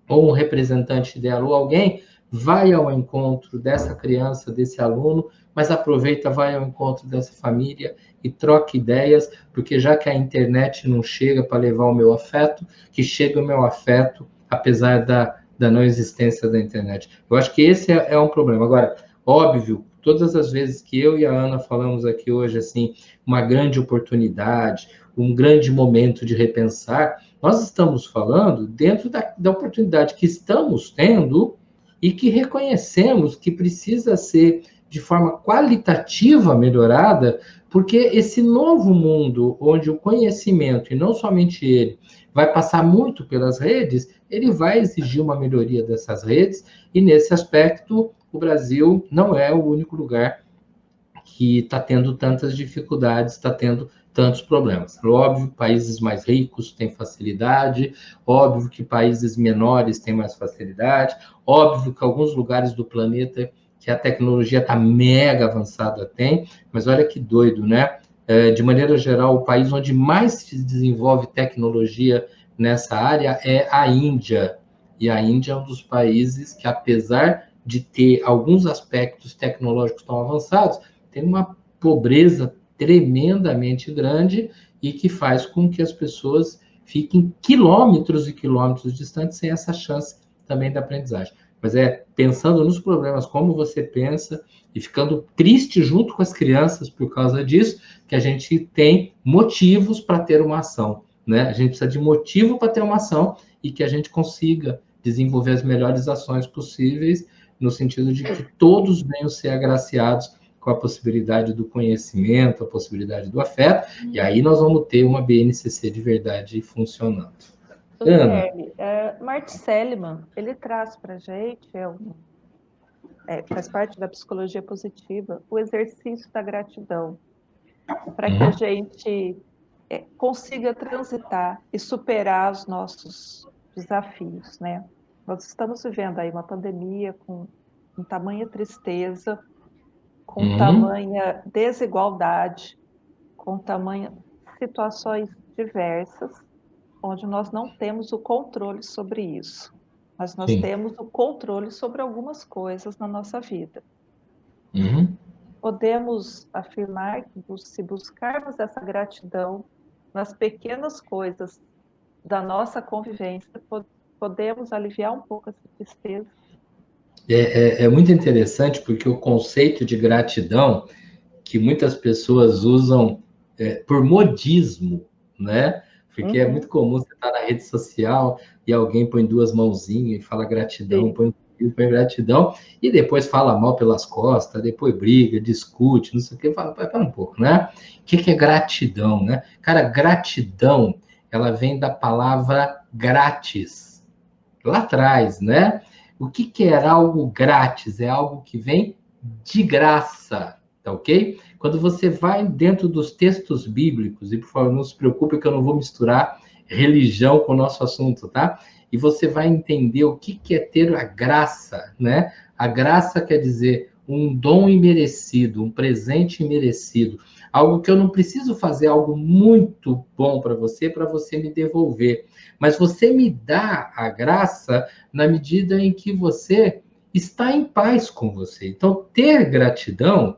ou um representante dela, ou alguém vai ao encontro dessa criança, desse aluno, mas aproveita, vai ao encontro dessa família e troca ideias, porque já que a internet não chega para levar o meu afeto, que chega o meu afeto, apesar da não existência da internet. Eu acho que esse é um problema. Agora, óbvio, todas as vezes que eu e a Ana falamos aqui hoje, assim, uma grande oportunidade, um grande momento de repensar, nós estamos falando dentro da oportunidade que estamos tendo e que reconhecemos que precisa ser de forma qualitativa melhorada, porque esse novo mundo, onde o conhecimento, e não somente ele, vai passar muito pelas redes, ele vai exigir uma melhoria dessas redes, e nesse aspecto, o Brasil não é o único lugar que está tendo tantas dificuldades, está tendo tantos problemas. Óbvio, países mais ricos têm facilidade, óbvio que países menores têm mais facilidade, óbvio que alguns lugares do planeta que a tecnologia está mega avançada tem, mas olha que doido, né? De maneira geral, o país onde mais se desenvolve tecnologia nessa área é a Índia. E a Índia é um dos países que, apesar de ter alguns aspectos tecnológicos tão avançados, tem uma pobreza tremendamente grande e que faz com que as pessoas fiquem quilômetros e quilômetros distantes sem essa chance também da aprendizagem. Mas pensando nos problemas como você pensa e ficando triste junto com as crianças por causa disso, que a gente tem motivos para ter uma ação, né? A gente precisa de motivo para ter uma ação e que a gente consiga desenvolver as melhores ações possíveis no sentido de que todos venham ser agraciados com a possibilidade do conhecimento, a possibilidade do afeto, e aí nós vamos ter uma BNCC de verdade funcionando. Ana? Martin Seligman, ele traz para a gente, faz parte da psicologia positiva, o exercício da gratidão, para que a gente consiga transitar e superar os nossos desafios, né? Nós estamos vivendo aí uma pandemia com tamanha tristeza, com tamanha desigualdade, com tamanha situações diversas, onde nós não temos o controle sobre isso, mas nós temos o controle sobre algumas coisas na nossa vida. Podemos afirmar que, se buscarmos essa gratidão nas pequenas coisas da nossa convivência, podemos aliviar um pouco essa tristeza. É muito interessante, porque o conceito de gratidão, que muitas pessoas usam por modismo, né? Porque é muito comum você estar na rede social e alguém põe duas mãozinhas e fala gratidão, põe gratidão, e depois fala mal pelas costas, depois briga, discute, não sei o que, fala, para um pouco, né? O que é gratidão, né? Cara, gratidão, ela vem da palavra grátis, lá atrás, né? O que que é algo grátis? É algo que vem de graça, tá ok? Quando você vai dentro dos textos bíblicos, e por favor, não se preocupe que eu não vou misturar religião com o nosso assunto, tá? E você vai entender o que que é ter a graça, né? A graça quer dizer um dom imerecido, um presente imerecido, algo que eu não preciso fazer algo muito bom para você me devolver, mas você me dá a graça na medida em que você está em paz com você. Então, ter gratidão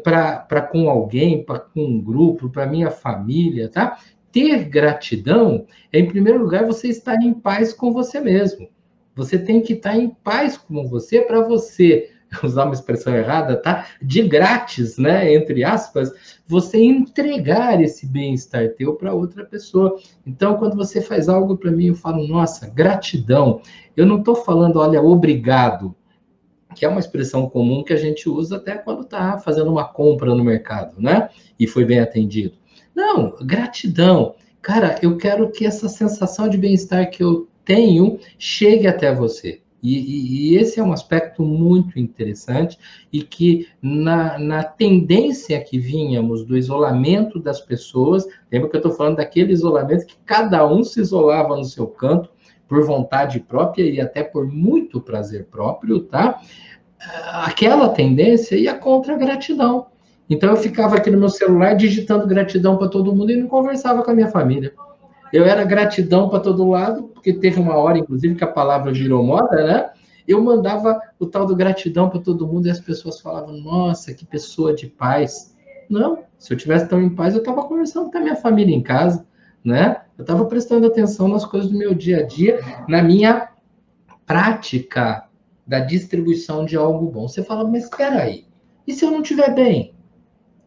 para com alguém, para com um grupo, para minha família, tá? Ter gratidão é, em primeiro lugar, você estar em paz com você mesmo. Você tem que estar em paz com você para você, usar uma expressão errada, tá? De grátis, né? Entre aspas, você entregar esse bem-estar teu para outra pessoa. Então, quando você faz algo para mim, eu falo, nossa, gratidão. Eu não estou falando, olha, obrigado, que é uma expressão comum que a gente usa até quando está fazendo uma compra no mercado, né? E foi bem atendido. Não, gratidão. Cara, eu quero que essa sensação de bem-estar que eu tenho chegue até você. E esse é um aspecto muito interessante e que na tendência que vínhamos do isolamento das pessoas, lembra que eu estou falando daquele isolamento que cada um se isolava no seu canto por vontade própria e até por muito prazer próprio, tá? Aquela tendência ia contra a gratidão. Então eu ficava aqui no meu celular digitando gratidão para todo mundo e não conversava com a minha família. Eu era gratidão para todo lado, porque teve uma hora, inclusive, que a palavra virou moda, né? Eu mandava o tal do gratidão para todo mundo e as pessoas falavam, nossa, que pessoa de paz. Não, se eu tivesse tão em paz, eu estava conversando com a minha família em casa, né? Eu estava prestando atenção nas coisas do meu dia a dia, na minha prática da distribuição de algo bom. Você fala, mas espera aí, e se eu não estiver bem?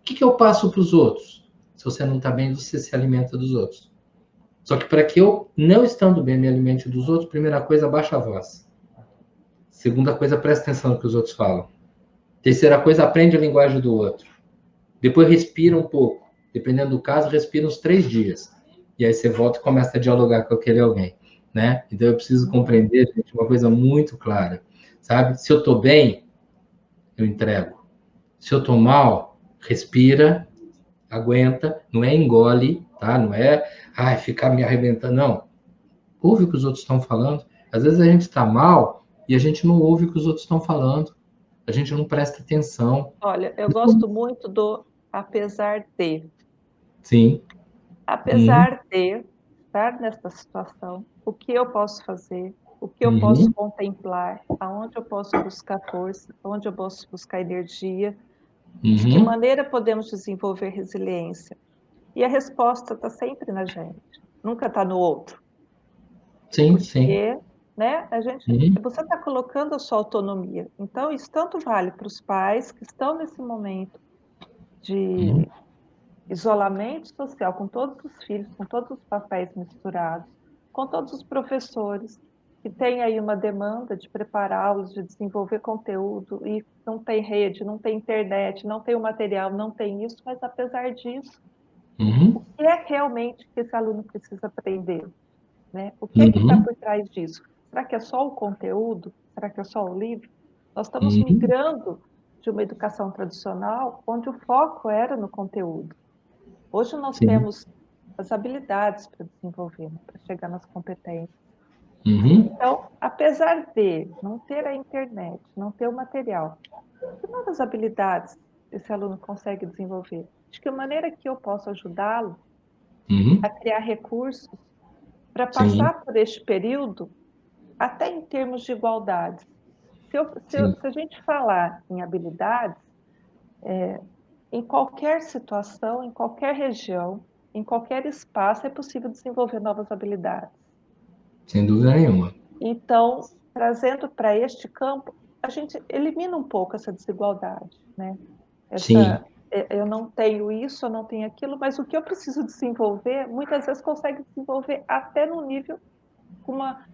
O que que eu passo para os outros? Se você não está bem, você se alimenta dos outros. Só que para que eu, não estando bem, me alimente dos outros, primeira coisa, baixa a voz. Segunda coisa, presta atenção no que os outros falam. Terceira coisa, aprende a linguagem do outro. Depois respira um pouco. Dependendo do caso, respira uns 3 dias. E aí você volta e começa a dialogar com aquele alguém, né? Então eu preciso compreender, gente, uma coisa muito clara, sabe? Se eu estou bem, eu entrego. Se eu estou mal, respira, aguenta, não é engole, tá? Não é, ai, ficar me arrebentando, não. Ouve o que os outros estão falando. Às vezes a gente está mal e a gente não ouve o que os outros estão falando. A gente não presta atenção. Olha, eu gosto muito do apesar de. Sim. Apesar de estar nesta situação, o que eu posso fazer? O que eu posso Uhum. contemplar? Aonde eu posso buscar força? Onde eu posso buscar energia? De que Uhum. maneira podemos desenvolver resiliência? E a resposta está sempre na gente, nunca está no outro. Sim, sim. Porque, né, Uhum. você está colocando a sua autonomia. Então, isso tanto vale para os pais que estão nesse momento Uhum. de isolamento social, com todos os filhos, com todos os papéis misturados, com todos os professores que têm aí uma demanda de prepará-los, de desenvolver conteúdo, e não tem rede, não tem internet, não tem o material, não tem isso, mas apesar disso, o Uhum. que é realmente que esse aluno precisa aprender? Né? O que é que está Uhum. por trás disso? Será que é só o conteúdo? Será que é só o livro? Nós estamos Uhum. migrando de uma educação tradicional, onde o foco era no conteúdo. Hoje nós Sim. temos as habilidades para desenvolver, né? Para chegar nas competências. Uhum. Então, apesar de não ter a internet, não ter o material, que novas habilidades esse aluno consegue desenvolver? De que maneira que eu posso ajudá-lo Uhum. a criar recursos para Sim. passar por este período, até em termos de igualdade? Sim. Se a gente falar em habilidades, em qualquer situação, em qualquer região, em qualquer espaço, é possível desenvolver novas habilidades. Sem dúvida nenhuma. Então, trazendo para este campo, a gente elimina um pouco essa desigualdade, né? Sim. Eu não tenho isso, eu não tenho aquilo, mas o que eu preciso desenvolver, muitas vezes consegue desenvolver até no nível com uma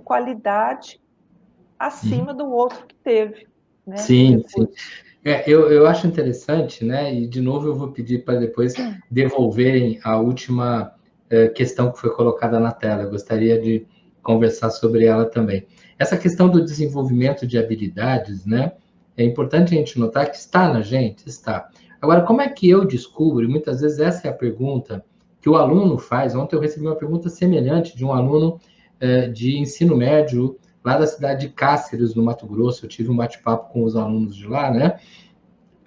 qualidade Uhum. acima do outro que teve, né, o Sim, sim. recurso. Eu acho interessante, né? E de novo eu vou pedir para depois devolverem a última questão que foi colocada na tela. Eu gostaria de conversar sobre ela também. Essa questão do desenvolvimento de habilidades, né? É importante a gente notar que está na gente, está. Agora, como é que eu descubro? E muitas vezes essa é a pergunta que o aluno faz. Ontem eu recebi uma pergunta semelhante de um aluno de ensino médio lá da cidade de Cáceres, no Mato Grosso. Eu tive um bate-papo com os alunos de lá, né?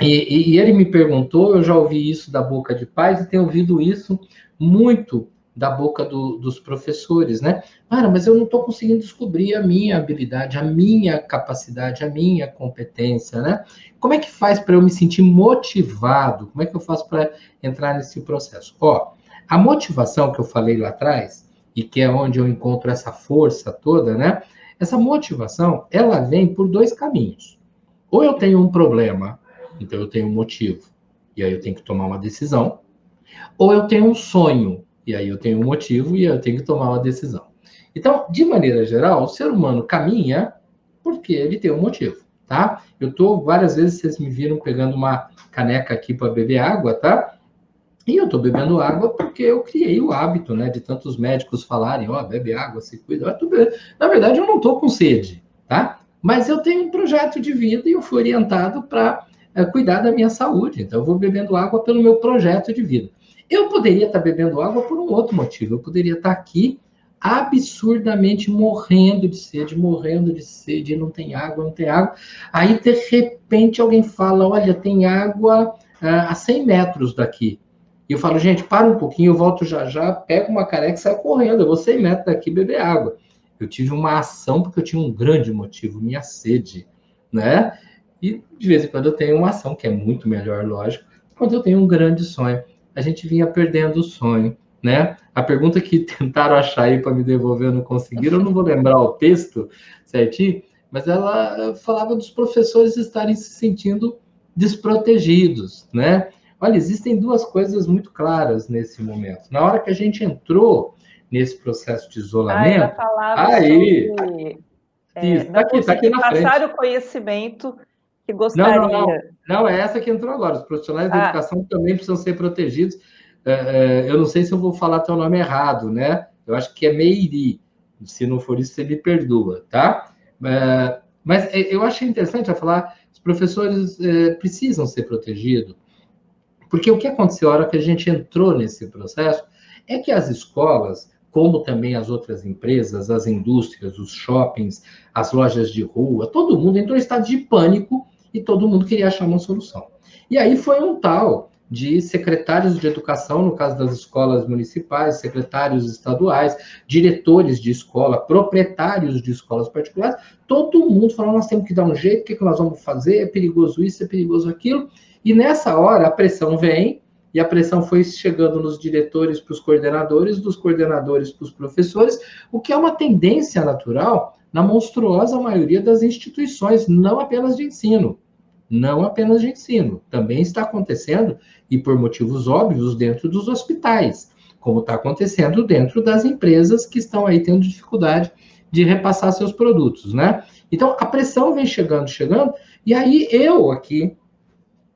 E ele me perguntou, eu já ouvi isso da boca de pais e tenho ouvido isso muito da boca dos professores, né? Cara, mas eu não estou conseguindo descobrir a minha habilidade, a minha capacidade, a minha competência, né? Como é que faz para eu me sentir motivado? Como é que eu faço para entrar nesse processo? Ó, a motivação que eu falei lá atrás, e que é onde eu encontro essa força toda, né? Essa motivação, ela vem por dois caminhos. Ou eu tenho um problema, então eu tenho um motivo, e aí eu tenho que tomar uma decisão. Ou eu tenho um sonho, e aí eu tenho um motivo, e aí eu tenho que tomar uma decisão. Então, de maneira geral, o ser humano caminha porque ele tem um motivo, tá? Eu tô, várias vezes, vocês me viram pegando uma caneca aqui para beber água, tá? E eu tô bebendo água porque eu criei o hábito, né, de tantos médicos falarem, ó, bebe água, se cuida. Na verdade, eu não tô com sede, tá? Mas eu tenho um projeto de vida e eu fui orientado para cuidar da minha saúde. Então, eu vou bebendo água pelo meu projeto de vida. Eu poderia estar bebendo água por um outro motivo. Eu poderia estar aqui absurdamente morrendo de sede, não tem água, não tem água. Aí, de repente, alguém fala, olha, tem água a 100 metros daqui. E eu falo, gente, para um pouquinho, eu volto já já, pego uma caneca e saio correndo. Eu vou 100 metros daqui beber água. Eu tive uma ação porque eu tinha um grande motivo, minha sede, né? E de vez em quando eu tenho uma ação que é muito melhor, lógico, quando eu tenho um grande sonho. A gente vinha perdendo o sonho, né? A pergunta que tentaram achar aí para me devolver, eu não conseguiram, eu não vou lembrar o texto certinho, mas ela falava dos professores estarem se sentindo desprotegidos, né? Olha, existem duas coisas muito claras nesse momento. Na hora que a gente entrou nesse processo de isolamento, ela falava aí, sobre isso, não tá aqui conseguir na frente. passar o conhecimento que Não, não, não. gostaria. Não, é essa que entrou agora. Os profissionais da Ah, educação também precisam ser protegidos. Eu não sei se eu vou falar teu nome errado, né? Eu acho que é Meiri. Se não for isso, você me perdoa, tá? Mas eu achei interessante falar, os professores precisam ser protegidos, porque o que aconteceu na hora que a gente entrou nesse processo é que as escolas, como também as outras empresas, as indústrias, os shoppings, as lojas de rua, todo mundo entrou em estado de pânico e todo mundo queria achar uma solução. E aí foi um tal de secretários de educação, no caso das escolas municipais, secretários estaduais, diretores de escola, proprietários de escolas particulares, todo mundo falou, nós temos que dar um jeito, o que nós vamos fazer, é perigoso isso, é perigoso aquilo. E nessa hora a pressão vem, e a pressão foi chegando nos diretores para os coordenadores, dos coordenadores para os professores, o que é uma tendência natural na monstruosa maioria das instituições, não apenas de ensino. Não apenas de ensino. Também está acontecendo, e por motivos óbvios, dentro dos hospitais, como está acontecendo dentro das empresas que estão aí tendo dificuldade de repassar seus produtos, né? Então, a pressão vem chegando, e aí eu aqui,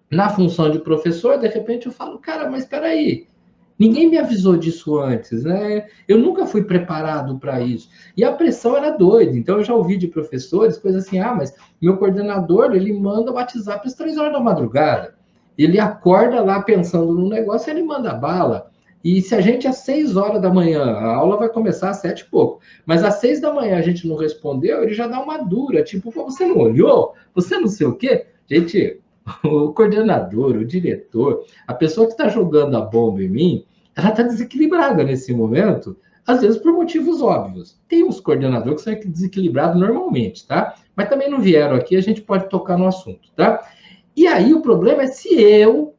na função de professor, de repente eu falo, cara, mas espera aí, ninguém me avisou disso antes, né? Eu nunca fui preparado para isso. E a pressão era doida. Então eu já ouvi de professores coisas assim, mas meu coordenador, ele manda o WhatsApp às 3 horas da madrugada. Ele acorda lá pensando no negócio, ele manda bala. E se a gente às 6 horas da manhã, a aula vai começar às 7 e pouco, mas às 6 da manhã a gente não respondeu, ele já dá uma dura, tipo, você não olhou? Você não sei o quê? Gente, o coordenador, o diretor, a pessoa que está jogando a bomba em mim, ela está desequilibrada nesse momento, às vezes por motivos óbvios. Tem uns coordenadores que são desequilibrados normalmente, tá? Mas também não vieram aqui, a gente pode tocar no assunto, tá? E aí o problema é se eu,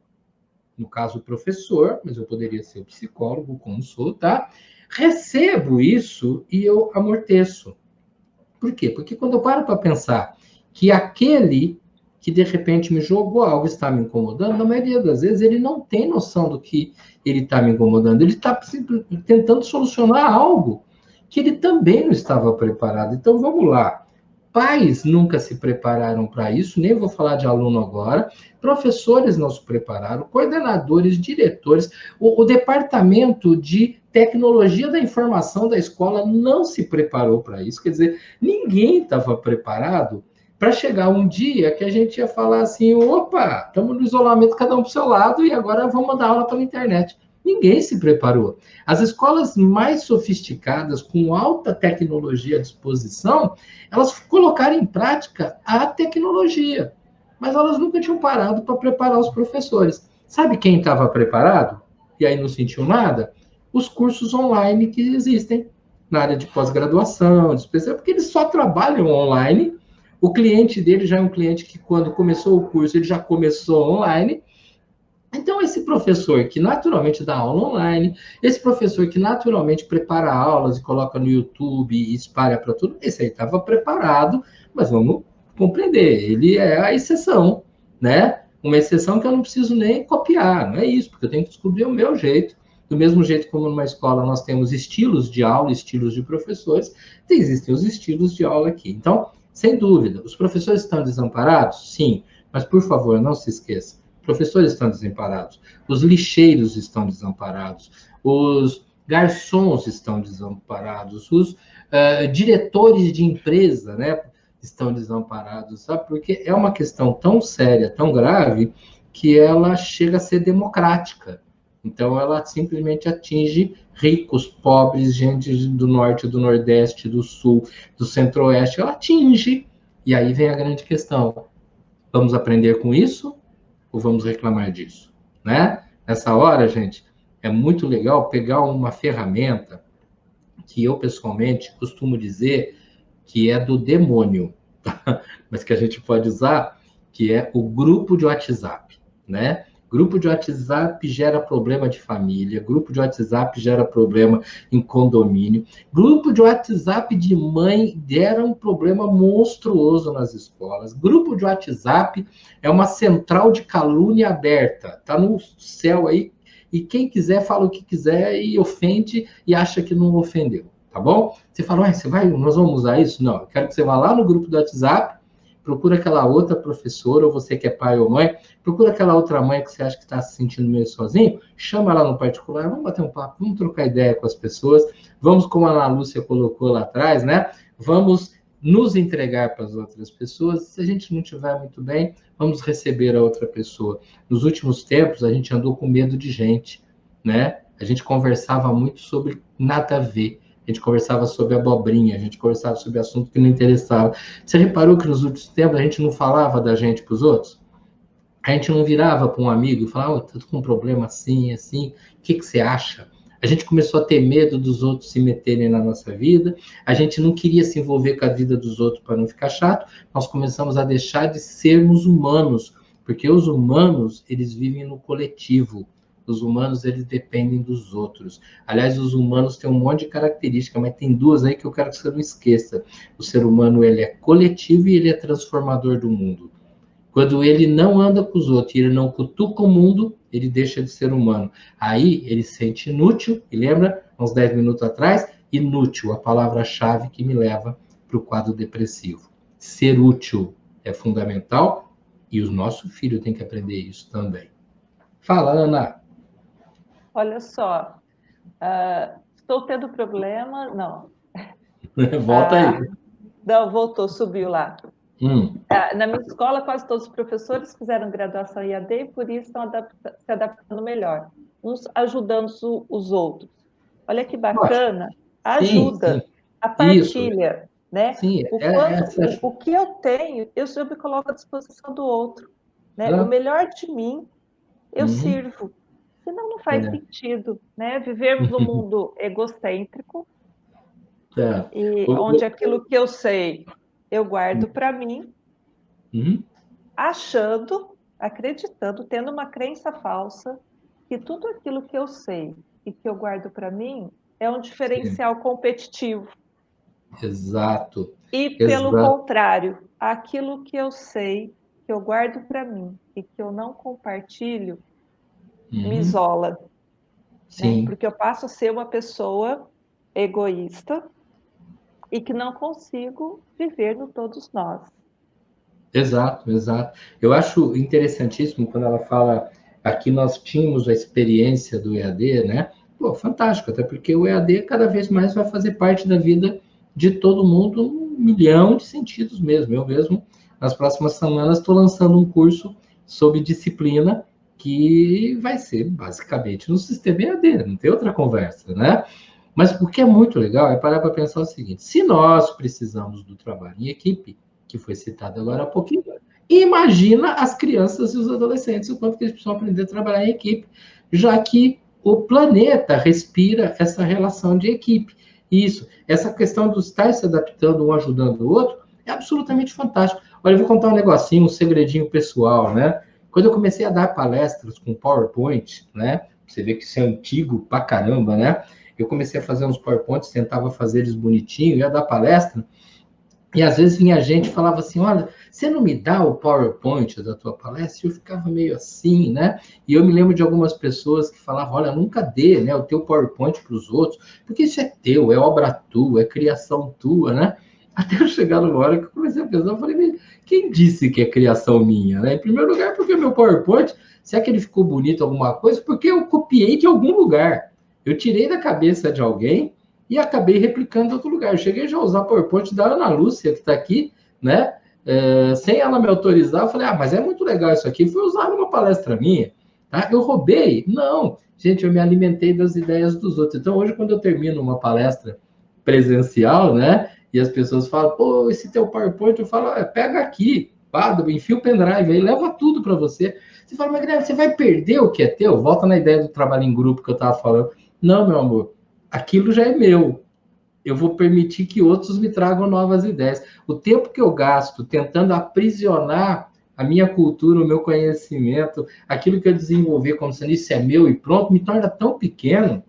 no caso o professor, mas eu poderia ser o psicólogo, como sou, tá? Recebo isso e eu amorteço. Por quê? Porque quando eu paro para pensar que aquele que de repente me jogou algo está me incomodando, na maioria das vezes ele não tem noção do que ele está me incomodando, ele está tentando solucionar algo que ele também não estava preparado. Então vamos lá. Pais nunca se prepararam para isso, nem vou falar de aluno agora. Professores não se prepararam, coordenadores, diretores, o departamento de tecnologia da informação da escola não se preparou para isso. Quer dizer, ninguém estava preparado para chegar um dia que a gente ia falar assim, opa, estamos no isolamento, cada um para o seu lado, e agora vamos mandar aula pela internet. Ninguém se preparou. As escolas mais sofisticadas, com alta tecnologia à disposição, elas colocaram em prática a tecnologia, mas elas nunca tinham parado para preparar os professores. Sabe quem estava preparado? E aí não sentiu nada? Os cursos online que existem na área de pós-graduação, de especial, porque eles só trabalham online. O cliente dele já é um cliente que, quando começou o curso, ele já começou online. Então, esse professor que naturalmente dá aula online, esse professor que naturalmente prepara aulas e coloca no YouTube e espalha para tudo, esse aí estava preparado, mas vamos compreender, ele é a exceção, né? Uma exceção que eu não preciso nem copiar, não é isso, porque eu tenho que descobrir o meu jeito. Do mesmo jeito como numa escola nós temos estilos de aula, estilos de professores, existem os estilos de aula aqui. Então, sem dúvida, os professores estão desamparados? Sim, mas por favor, não se esqueça, professores estão desamparados, os lixeiros estão desamparados, os garçons estão desamparados, os diretores de empresa, né, estão desamparados, sabe? Porque é uma questão tão séria, tão grave, que ela chega a ser democrática. Então, ela simplesmente atinge ricos, pobres, gente do norte, do nordeste, do sul, do centro-oeste, ela atinge. E aí vem a grande questão: vamos aprender com isso ou vamos reclamar disso, né? Nessa hora, gente, é muito legal pegar uma ferramenta que eu, pessoalmente, costumo dizer que é do demônio, tá? Mas que a gente pode usar, que é o grupo de WhatsApp, né? Grupo de WhatsApp gera problema de família, grupo de WhatsApp gera problema em condomínio, grupo de WhatsApp de mãe gera um problema monstruoso nas escolas. Grupo de WhatsApp é uma central de calúnia aberta, tá no céu aí, e quem quiser fala o que quiser e ofende e acha que não ofendeu, tá bom? Você fala, nós vamos usar isso? Não, eu quero que você vá lá no grupo do WhatsApp, procura aquela outra professora, ou você que é pai ou mãe, procura aquela outra mãe que você acha que está se sentindo meio sozinho, chama ela no particular, vamos bater um papo, vamos trocar ideia com as pessoas, vamos, como a Ana Lúcia colocou lá atrás, né? Vamos nos entregar para as outras pessoas. Se a gente não estiver muito bem, vamos receber a outra pessoa. Nos últimos tempos, a gente andou com medo de gente, né? A gente conversava muito sobre nada a ver. A gente conversava sobre abobrinha, a gente conversava sobre assunto que não interessava. Você reparou que nos últimos tempos a gente não falava da gente para os outros? A gente não virava para um amigo e falava, estou com um problema assim, assim, o que você acha? A gente começou a ter medo dos outros se meterem na nossa vida, a gente não queria se envolver com a vida dos outros para não ficar chato, nós começamos a deixar de sermos humanos, porque os humanos, eles vivem no coletivo. Os humanos, eles dependem dos outros. Aliás, os humanos têm um monte de características, mas tem duas aí que eu quero que você não esqueça. O ser humano, ele é coletivo e ele é transformador do mundo. Quando ele não anda com os outros e ele não cutuca o mundo, ele deixa de ser humano. Aí ele se sente inútil, e lembra, uns 10 minutos atrás, inútil, a palavra-chave que me leva para o quadro depressivo. Ser útil é fundamental e o nosso filho tem que aprender isso também. Fala, Ana. Olha só, estou tendo problema. Não. Volta aí. Não, voltou, subiu lá. Hum. Na minha escola, quase todos os professores fizeram graduação em EAD e por isso estão se adaptando melhor, uns ajudando os outros. Olha que bacana, a ajuda, Sim. a Isso. partilha, né? Sim, O que eu tenho, eu sempre coloco à disposição do outro, né? O melhor de mim, eu sirvo. Senão não faz sentido, né? Vivermos um mundo egocêntrico, e onde aquilo que eu sei eu guardo para mim, achando, acreditando, tendo uma crença falsa que tudo aquilo que eu sei e que eu guardo para mim é um diferencial competitivo. Exato. E, pelo contrário, aquilo que eu sei, que eu guardo para mim e que eu não compartilho, me isola. Sim. Né? Porque eu passo a ser uma pessoa egoísta e que não consigo viver no todos nós. Exato, exato. Eu acho interessantíssimo quando ela fala, aqui nós tínhamos a experiência do EAD, né? Pô, fantástico, até porque o EAD cada vez mais vai fazer parte da vida de todo mundo, um milhão de sentidos mesmo. Eu mesmo, nas próximas semanas, estou lançando um curso sobre disciplina que vai ser basicamente no sistema EAD, não tem outra conversa, né? Mas o que é muito legal é parar para pensar o seguinte: se nós precisamos do trabalho em equipe, que foi citado agora há pouquinho, imagina as crianças e os adolescentes, o quanto que eles precisam aprender a trabalhar em equipe, já que o planeta respira essa relação de equipe. Isso, essa questão do estar se adaptando, um ajudando o outro, é absolutamente fantástico. Olha, eu vou contar um negocinho, um segredinho pessoal, né? Quando eu comecei a dar palestras com PowerPoint, né? Você vê que isso é antigo pra caramba, né? Eu comecei a fazer uns PowerPoints, tentava fazer eles bonitinho, ia dar palestra, e às vezes vinha gente e falava assim: olha, você não me dá o PowerPoint da tua palestra? E eu ficava meio assim, né? E eu me lembro de algumas pessoas que falavam: olha, nunca dê, né, o teu PowerPoint para os outros, porque isso é teu, é obra tua, é criação tua, né? Até eu chegar numa hora que eu comecei a pensar, eu falei: quem disse que é criação minha, né? Em primeiro lugar, porque meu PowerPoint, se é que ele ficou bonito alguma coisa, porque eu copiei de algum lugar. Eu tirei da cabeça de alguém e acabei replicando em outro lugar. Eu cheguei já a usar o PowerPoint da Ana Lúcia, que está aqui, né? Sem ela me autorizar, eu falei, mas é muito legal isso aqui, fui usar numa palestra minha, tá? Eu roubei? Não. Gente, eu me alimentei das ideias dos outros. Então, hoje, quando eu termino uma palestra presencial, né? E as pessoas falam, pô, esse teu PowerPoint, eu falo, pega aqui, enfia o pendrive aí, leva tudo para você. Você fala, mas Guilherme, você vai perder o que é teu? Volta na ideia do trabalho em grupo que eu estava falando. Não, meu amor, aquilo já é meu. Eu vou permitir que outros me tragam novas ideias. O tempo que eu gasto tentando aprisionar a minha cultura, o meu conhecimento, aquilo que eu desenvolvi como sendo isso é meu e pronto, me torna tão pequeno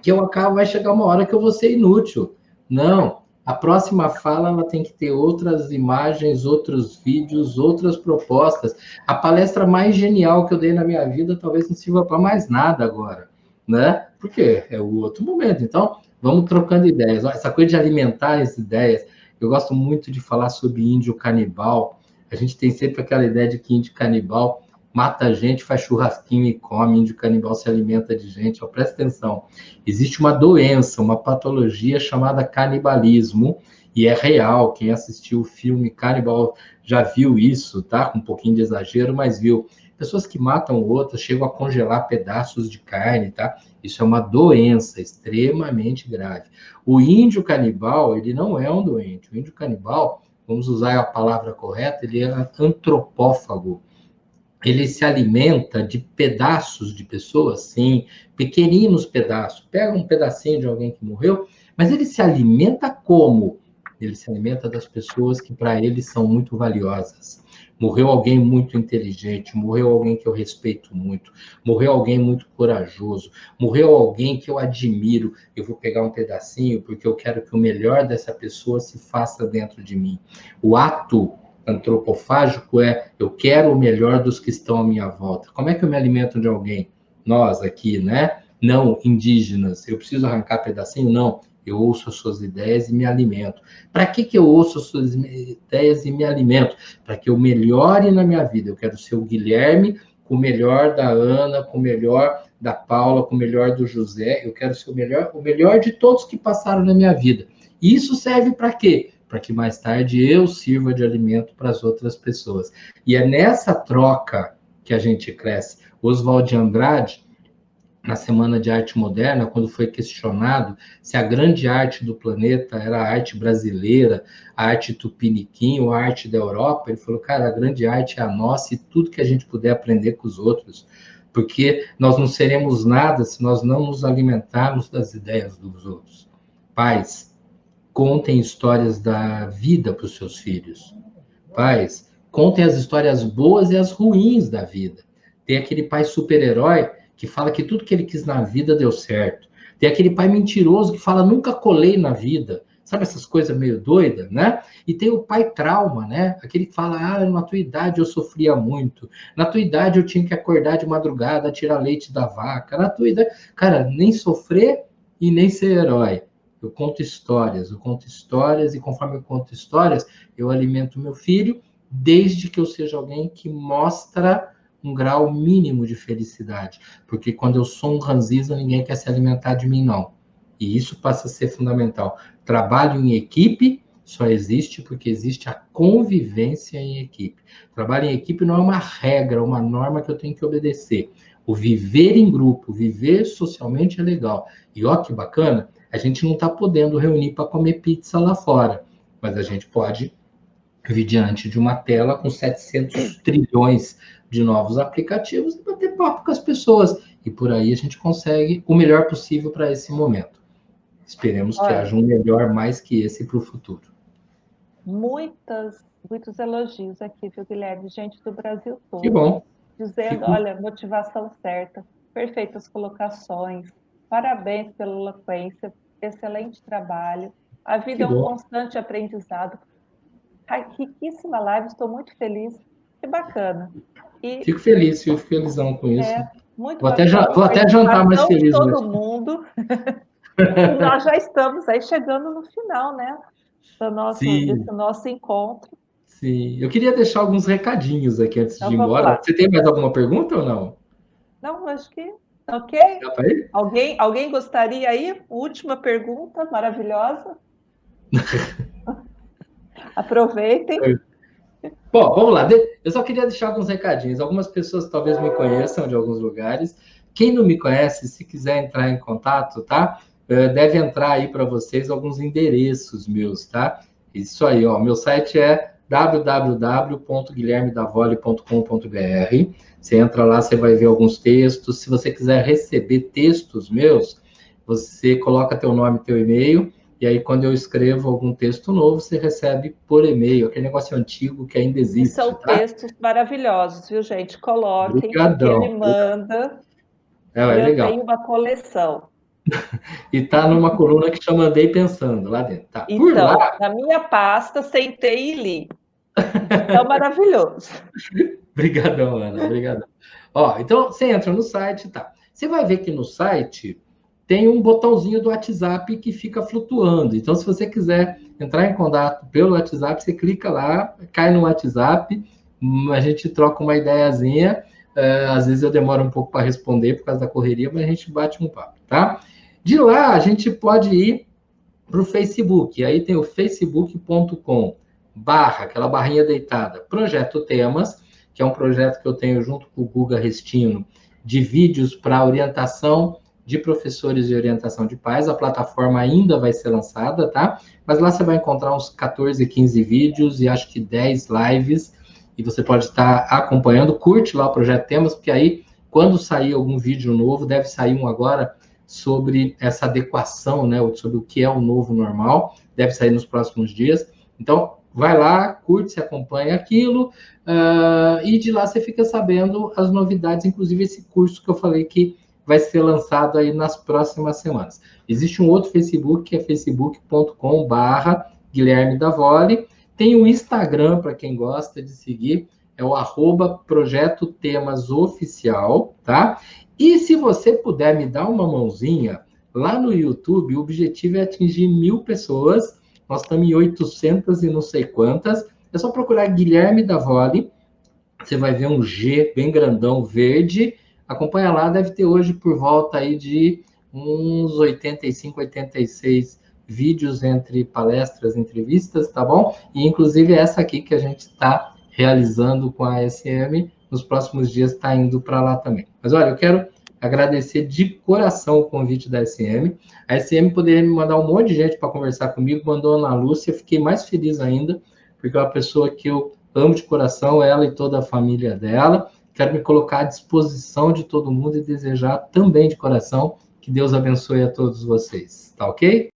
que eu acabo, vai chegar uma hora que eu vou ser inútil. Não, a próxima fala ela tem que ter outras imagens, outros vídeos, outras propostas. A palestra mais genial que eu dei na minha vida talvez não sirva para mais nada agora, né? Porque é o outro momento. Então, vamos trocando ideias. Essa coisa de alimentar as ideias. Eu gosto muito de falar sobre índio canibal. A gente tem sempre aquela ideia de que índio canibal mata gente, faz churrasquinho e come, índio canibal se alimenta de gente. Ó, presta atenção. Existe uma doença, uma patologia chamada canibalismo, e é real. Quem assistiu o filme Canibal já viu isso, tá? Com um pouquinho de exagero, mas viu. Pessoas que matam outras, chegam a congelar pedaços de carne, tá? Isso é uma doença extremamente grave. O índio canibal, ele não é um doente. O índio canibal, vamos usar a palavra correta, ele é antropófago. Ele se alimenta de pedaços de pessoas, sim, pequeninos pedaços. Pega um pedacinho de alguém que morreu, mas ele se alimenta como? Ele se alimenta das pessoas que para ele são muito valiosas. Morreu alguém muito inteligente, morreu alguém que eu respeito muito, morreu alguém muito corajoso, morreu alguém que eu admiro. Eu vou pegar um pedacinho porque eu quero que o melhor dessa pessoa se faça dentro de mim. O ato antropofágico é eu quero o melhor dos que estão à minha volta. Como é que eu me alimento de alguém? Nós aqui, né? Não indígenas. Eu preciso arrancar pedacinho? Não. Eu ouço as suas ideias e me alimento. Para que eu ouço as suas ideias e me alimento? Para que eu melhore na minha vida. Eu quero ser o Guilherme com o melhor da Ana, com o melhor da Paula, com o melhor do José. Eu quero ser o melhor de todos que passaram na minha vida. E isso serve para quê? Para que mais tarde eu sirva de alimento para as outras pessoas. E é nessa troca que a gente cresce. Oswald de Andrade, na Semana de Arte Moderna, quando foi questionado se a grande arte do planeta era a arte brasileira, a arte tupiniquim ou a arte da Europa, ele falou, cara, a grande arte é a nossa e tudo que a gente puder aprender com os outros, porque nós não seremos nada se nós não nos alimentarmos das ideias dos outros. Pais, contem histórias da vida para os seus filhos. Pais, contem as histórias boas e as ruins da vida. Tem aquele pai super-herói que fala que tudo que ele quis na vida deu certo. Tem aquele pai mentiroso que fala nunca colei na vida. Sabe essas coisas meio doidas, né? E tem o pai trauma, né? Aquele que fala, na tua idade eu sofria muito. Na tua idade eu tinha que acordar de madrugada, tirar leite da vaca. Na tua idade... Cara, nem sofrer e nem ser herói. Eu conto histórias, e conforme eu conto histórias, eu alimento meu filho, desde que eu seja alguém que mostra um grau mínimo de felicidade, porque quando eu sou um ranzinza, ninguém quer se alimentar de mim, não. E isso passa a ser fundamental. Trabalho em equipe só existe porque existe a convivência em equipe. Trabalho em equipe não é uma regra, uma norma que eu tenho que obedecer. O viver em grupo, viver socialmente é legal. E ó, que bacana, a gente não está podendo reunir para comer pizza lá fora, mas a gente pode vir diante de uma tela com 700 trilhões de novos aplicativos e bater papo com as pessoas. E por aí a gente consegue o melhor possível para esse momento. Esperemos que haja um melhor mais que esse para o futuro. Muitos elogios aqui, viu, Guilherme? Gente do Brasil todo. Que bom. Dizendo, olha, motivação certa, perfeitas colocações, parabéns pela eloquência, excelente trabalho. A vida é um constante aprendizado. Riquíssima live, estou muito feliz. Que bacana. Fico felizão com isso. Muito vou até jantar mais feliz. Todo mundo. Nós já estamos aí chegando no final, né? Desse nosso encontro. Sim, eu queria deixar alguns recadinhos aqui antes de ir embora. Você tem mais alguma pergunta ou não? Não, acho que ok. Alguém gostaria aí? Última pergunta maravilhosa. Aproveitem. Bom, vamos lá. Eu só queria deixar alguns recadinhos. Algumas pessoas talvez me conheçam de alguns lugares. Quem não me conhece, se quiser entrar em contato, tá? Deve entrar aí para vocês alguns endereços meus, tá? Isso aí, ó. Meu site é www.guilhermedavoli.com.br. Você entra lá, você vai ver alguns textos. Se você quiser receber textos meus, você coloca teu nome, teu e-mail, e aí quando eu escrevo algum texto novo, você recebe por e-mail, aquele negócio antigo que ainda existe. São textos maravilhosos, viu, gente? Coloquem, Obrigadão. Porque ele manda. É legal. Eu tenho uma coleção. E tá numa coluna que chama Andei Pensando, lá dentro. Tá. Então, por lá, na minha pasta, sentei e li. É maravilhoso. Obrigadão, Ana, obrigadão. Ó, então, você entra no site, tá? Você vai ver que no site tem um botãozinho do WhatsApp que fica flutuando. Então, se você quiser entrar em contato pelo WhatsApp, você clica lá, cai no WhatsApp, a gente troca uma ideiazinha. Às vezes eu demoro um pouco para responder por causa da correria, mas a gente bate um papo, tá? De lá, a gente pode ir para o Facebook. Aí tem o facebook.com/ aquela barrinha deitada, Projeto Temas, que é um projeto que eu tenho junto com o Guga Restino, de vídeos para orientação de professores de orientação de pais. A plataforma ainda vai ser lançada, tá? Mas lá você vai encontrar uns 14, 15 vídeos e acho que 10 lives, e você pode estar acompanhando. Curte lá o Projeto Temas, porque aí, quando sair algum vídeo novo, deve sair um agora sobre essa adequação, né? Sobre o que é o novo normal, deve sair nos próximos dias. Então, vai lá, curte, se acompanha aquilo, e de lá você fica sabendo as novidades, inclusive esse curso que eu falei que vai ser lançado aí nas próximas semanas. Existe um outro Facebook, que é facebook.com/Guilherme Davoli. Tem o Instagram, para quem gosta de seguir, é o @Projeto Temas Oficial, tá? E se você puder me dar uma mãozinha, lá no YouTube, o objetivo é atingir 1000 pessoas. Nós estamos em 800 e não sei quantas. É só procurar Guilherme Davoli. Você vai ver um G bem grandão, verde. Acompanha lá, deve ter hoje por volta aí de uns 85, 86 vídeos entre palestras, entrevistas, tá bom? E inclusive essa aqui que a gente está realizando com a SM, nos próximos dias está indo para lá também. Mas olha, eu quero agradecer de coração o convite da SM. A SM poderia me mandar um monte de gente para conversar comigo, mandou a Ana Lúcia, fiquei mais feliz ainda, porque é uma pessoa que eu amo de coração, ela e toda a família dela. Quero me colocar à disposição de todo mundo e desejar também de coração que Deus abençoe a todos vocês. Tá ok?